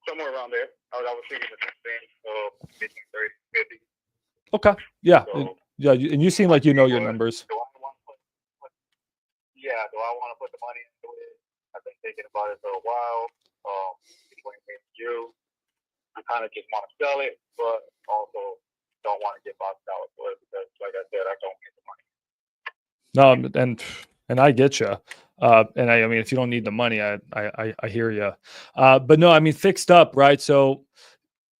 somewhere around there. I was thinking the same thing. So between 30 and 50. Okay. Yeah. So, Yeah. And you seem like you know your but numbers. do I want to do I want to put the money into it? I've been thinking about it for a while. Between me and you, I kind of just want to sell it, but also don't want to get boxed out for it because, like I said, I don't get the money. No, and I get you. And I mean, if you don't need the money, I hear you. But no, I mean, fixed up, right? So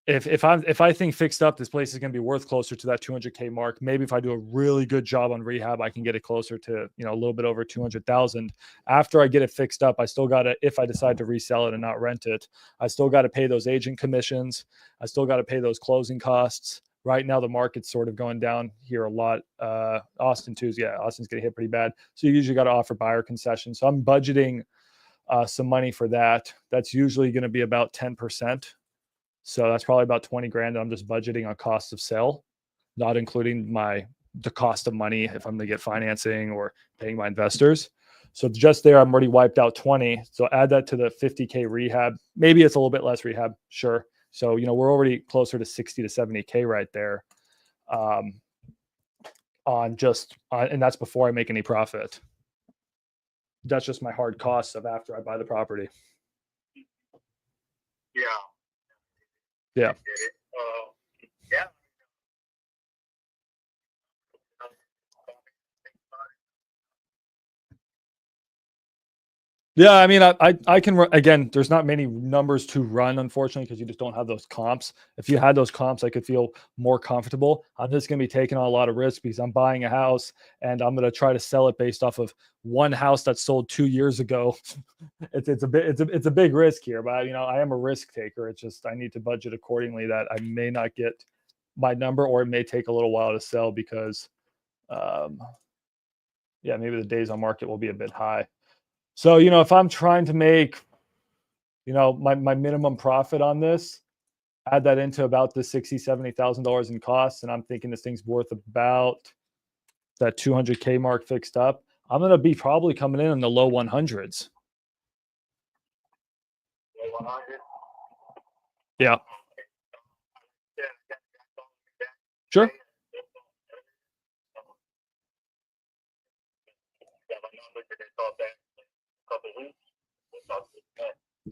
if I think fixed up, this place is going to be worth closer to that 200K mark. Maybe if I do a really good job on rehab, I can get it closer to, you know, a little bit over 200,000. After I get it fixed up, I still got to, if I decide to resell it and not rent it, I still got to pay those agent commissions. I still got to pay those closing costs. Right now, the market's sort of going down here a lot. Austin too. Yeah, Austin's getting hit pretty bad. So you usually got to offer buyer concessions. So I'm budgeting some money for that. That's usually going to be about 10%. So that's probably about 20 grand. I'm just budgeting on cost of sale, not including the cost of money if I'm going to get financing or paying my investors. So just there, I'm already wiped out 20. So add that to the 50K rehab. Maybe it's a little bit less rehab. Sure. So, you know, we're already closer to 60 to 70K right there. And that's before I make any profit. That's just my hard costs of after I buy the property. Yeah. Yeah. Yeah. Yeah, I mean, I can again. There's not many numbers to run, unfortunately, because you just don't have those comps. If you had those comps, I could feel more comfortable. I'm just going to be taking on a lot of risk because I'm buying a house and I'm going to try to sell it based off of one house that sold 2 years ago. it's a big risk here, but you know, I am a risk taker. It's just I need to budget accordingly that I may not get my number, or it may take a little while to sell because, yeah, maybe the days on market will be a bit high. So, you know, if I'm trying to make, you know, my minimum profit on this, add that into about the $60,000-$70,000 in costs, and I'm thinking this thing's worth about that 200K mark fixed up, I'm going to be probably coming in the low 100s. Yeah. Sure.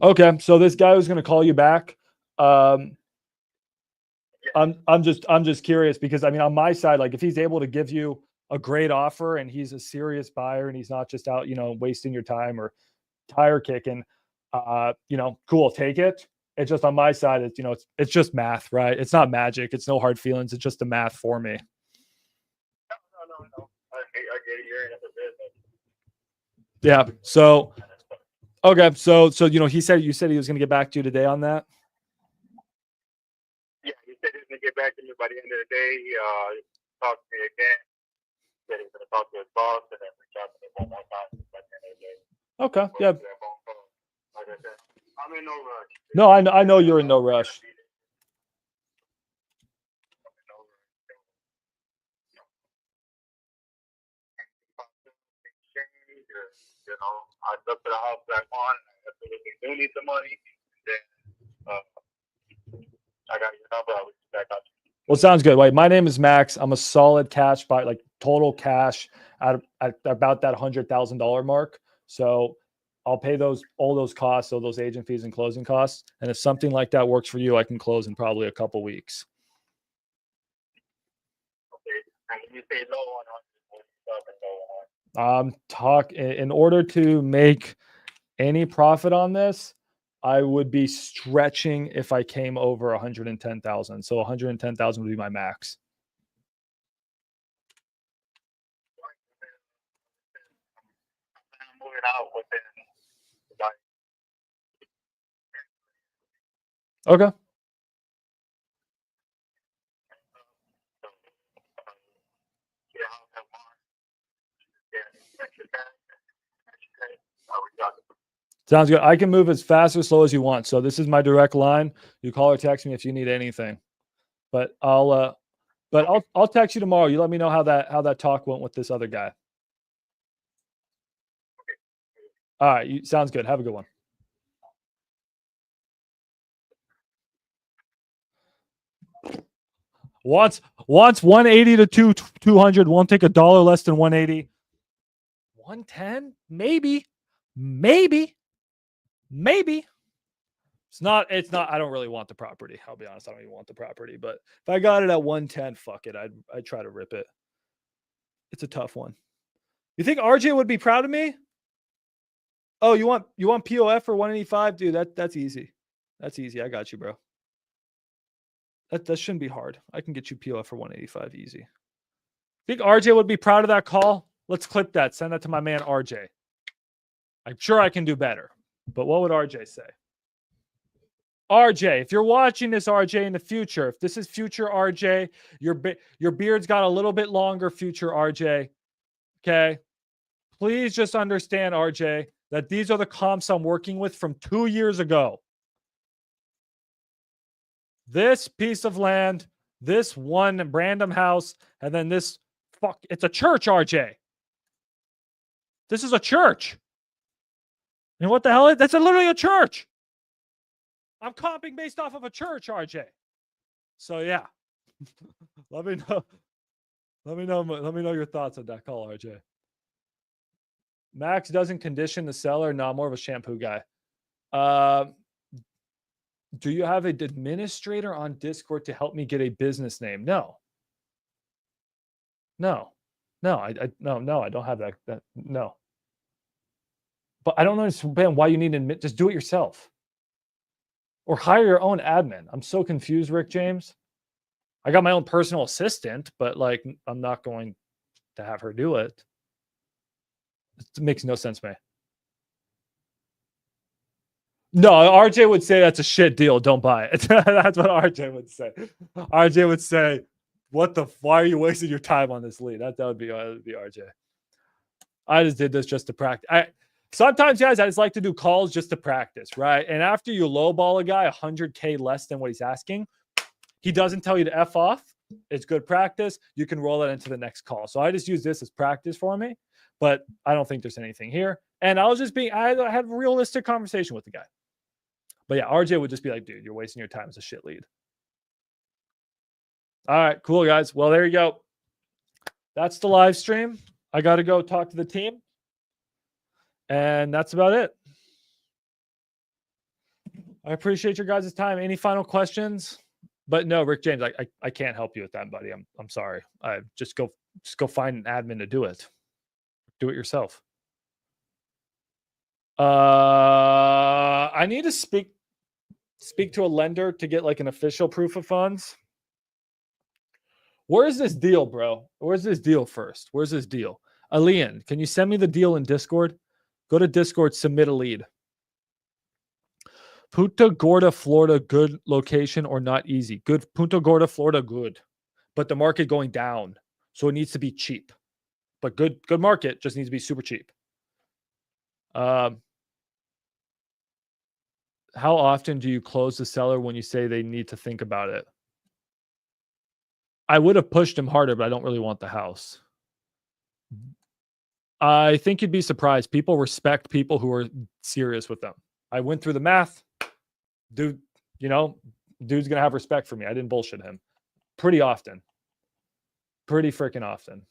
Okay, so this guy was going to call you back. I'm just curious because I mean, on my side, like if he's able to give you a great offer and he's a serious buyer and he's not just out, you know, wasting your time or tire kicking, you know, cool, take it. It's just on my side, it's, you know, it's just math, right? It's not magic. It's no hard feelings. It's just the math for me. No. I get it. You're in it for business. Yeah. So, okay. So, you know, you said he was going to get back to you today on that. Yeah, he said he's gonna get back to me by the end of the day. Talk to me again. He said he's gonna talk to his boss and then reach out to me one more time by the end of the day. Okay. Yeah. Like I said, I'm in no rush. No, I know you're in no rush. You know, I looked at the house back on. I absolutely do need the money. Then I got your number. I'll reach back out to you. Well, sounds good. Wait, my name is Max. I'm a solid cash buy, like total cash at about that $100,000 mark. So I'll pay all those costs, so those agent fees and closing costs. And if something like that works for you, I can close in probably a couple weeks. Okay. And when you say low on 100, In order to make any profit on this, I would be stretching if I came over 110,000. So 110,000 would be my max. I'm moving out within like Okay. Sounds good. I can move as fast or slow as you want. So this is my direct line. You call or text me if you need anything. But I'll text you tomorrow. You let me know how that talk went with this other guy. All right. Sounds good. Have a good one. Wants 180 to 200. Won't take $1 less than 180. 110? Maybe. It's not. I don't really want the property. I'll be honest. I don't even want the property. But if I got it at 110, fuck it. I'd try to rip it. It's a tough one. You think RJ would be proud of me? Oh, you want POF for 185? Dude, that's easy. That's easy. I got you, bro. That shouldn't be hard. I can get you POF for 185 easy. Think RJ would be proud of that call? Let's clip that. Send that to my man RJ. I'm sure I can do better. But what would RJ say? RJ, if you're watching this, RJ, in the future, if this is future RJ, your beard's got a little bit longer, future RJ. Okay? Please just understand, RJ, that these are the comps I'm working with from 2 years ago. This piece of land, this one random house, and then this it's a church, RJ. This is a church. And what the hell is that's literally a church. I'm comping based off of a church, RJ. So yeah. Let me know. Let me know your thoughts on that call, RJ. Max doesn't condition the seller. No, I'm more of a shampoo guy. Do you have an administrator on Discord to help me get a business name? No. I don't have that. No. But I don't understand why you need to admit. Just do it yourself. Or hire your own admin. I'm so confused, Rick James. I got my own personal assistant, but like I'm not going to have her do it. It makes no sense to me. No, RJ would say that's a shit deal. Don't buy it. That's what RJ would say. RJ would say, why are you wasting your time on this lead? That would be RJ. I just did this just to practice. Sometimes, guys, I just like to do calls just to practice, right? And after you lowball a guy 100K less than what he's asking, he doesn't tell you to F off. It's good practice. You can roll that into the next call. So I just use this as practice for me, but I don't think there's anything here. And I had a realistic conversation with the guy. But yeah, RJ would just be like, dude, you're wasting your time. It's a shit lead. All right, cool, guys. Well, there you go. That's the live stream. I got to go talk to the team. And that's about it. I appreciate your guys' time. Any final questions? But no, Rick James, I can't help you with that, buddy. I'm sorry. Just go find an admin to do it. Do it yourself. I need to speak to a lender to get like an official proof of funds. Where's this deal, bro? Where's this deal first? Where's this deal? Alian, can you send me the deal in Discord? Go to Discord, submit a lead. Punta Gorda, Florida, good location or not easy? Good. Punta Gorda, Florida, good. But the market going down. So it needs to be cheap. But good market, just needs to be super cheap. How often do you close the seller when you say they need to think about it? I would have pushed him harder, but I don't really want the house. I think you'd be surprised. People respect people who are serious with them. I went through the math. Dude, dude's going to have respect for me. I didn't bullshit him. Pretty often. Pretty freaking often.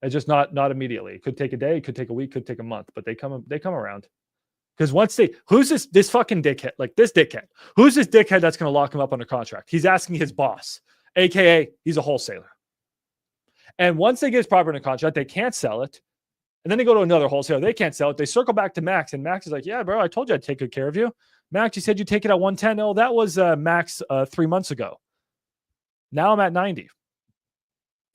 It's just not immediately. It could take a day, it could take a week, could take a month, but they come around. Because once who's this fucking dickhead? Like this dickhead. Who's this dickhead that's going to lock him up under contract? He's asking his boss, AKA he's a wholesaler. And once they get his property under contract, they can't sell it. And then they go to another wholesaler. They can't sell it. They circle back to Max. And Max is like, yeah, bro, I told you I'd take good care of you. Max, you said you take it at 110. Oh, that was Max 3 months ago. Now I'm at 90.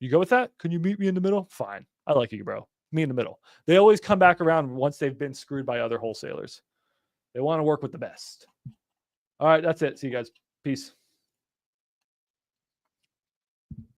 You go with that? Can you meet me in the middle? Fine. I like you, bro. Me in the middle. They always come back around once they've been screwed by other wholesalers. They want to work with the best. All right, that's it. See you guys. Peace.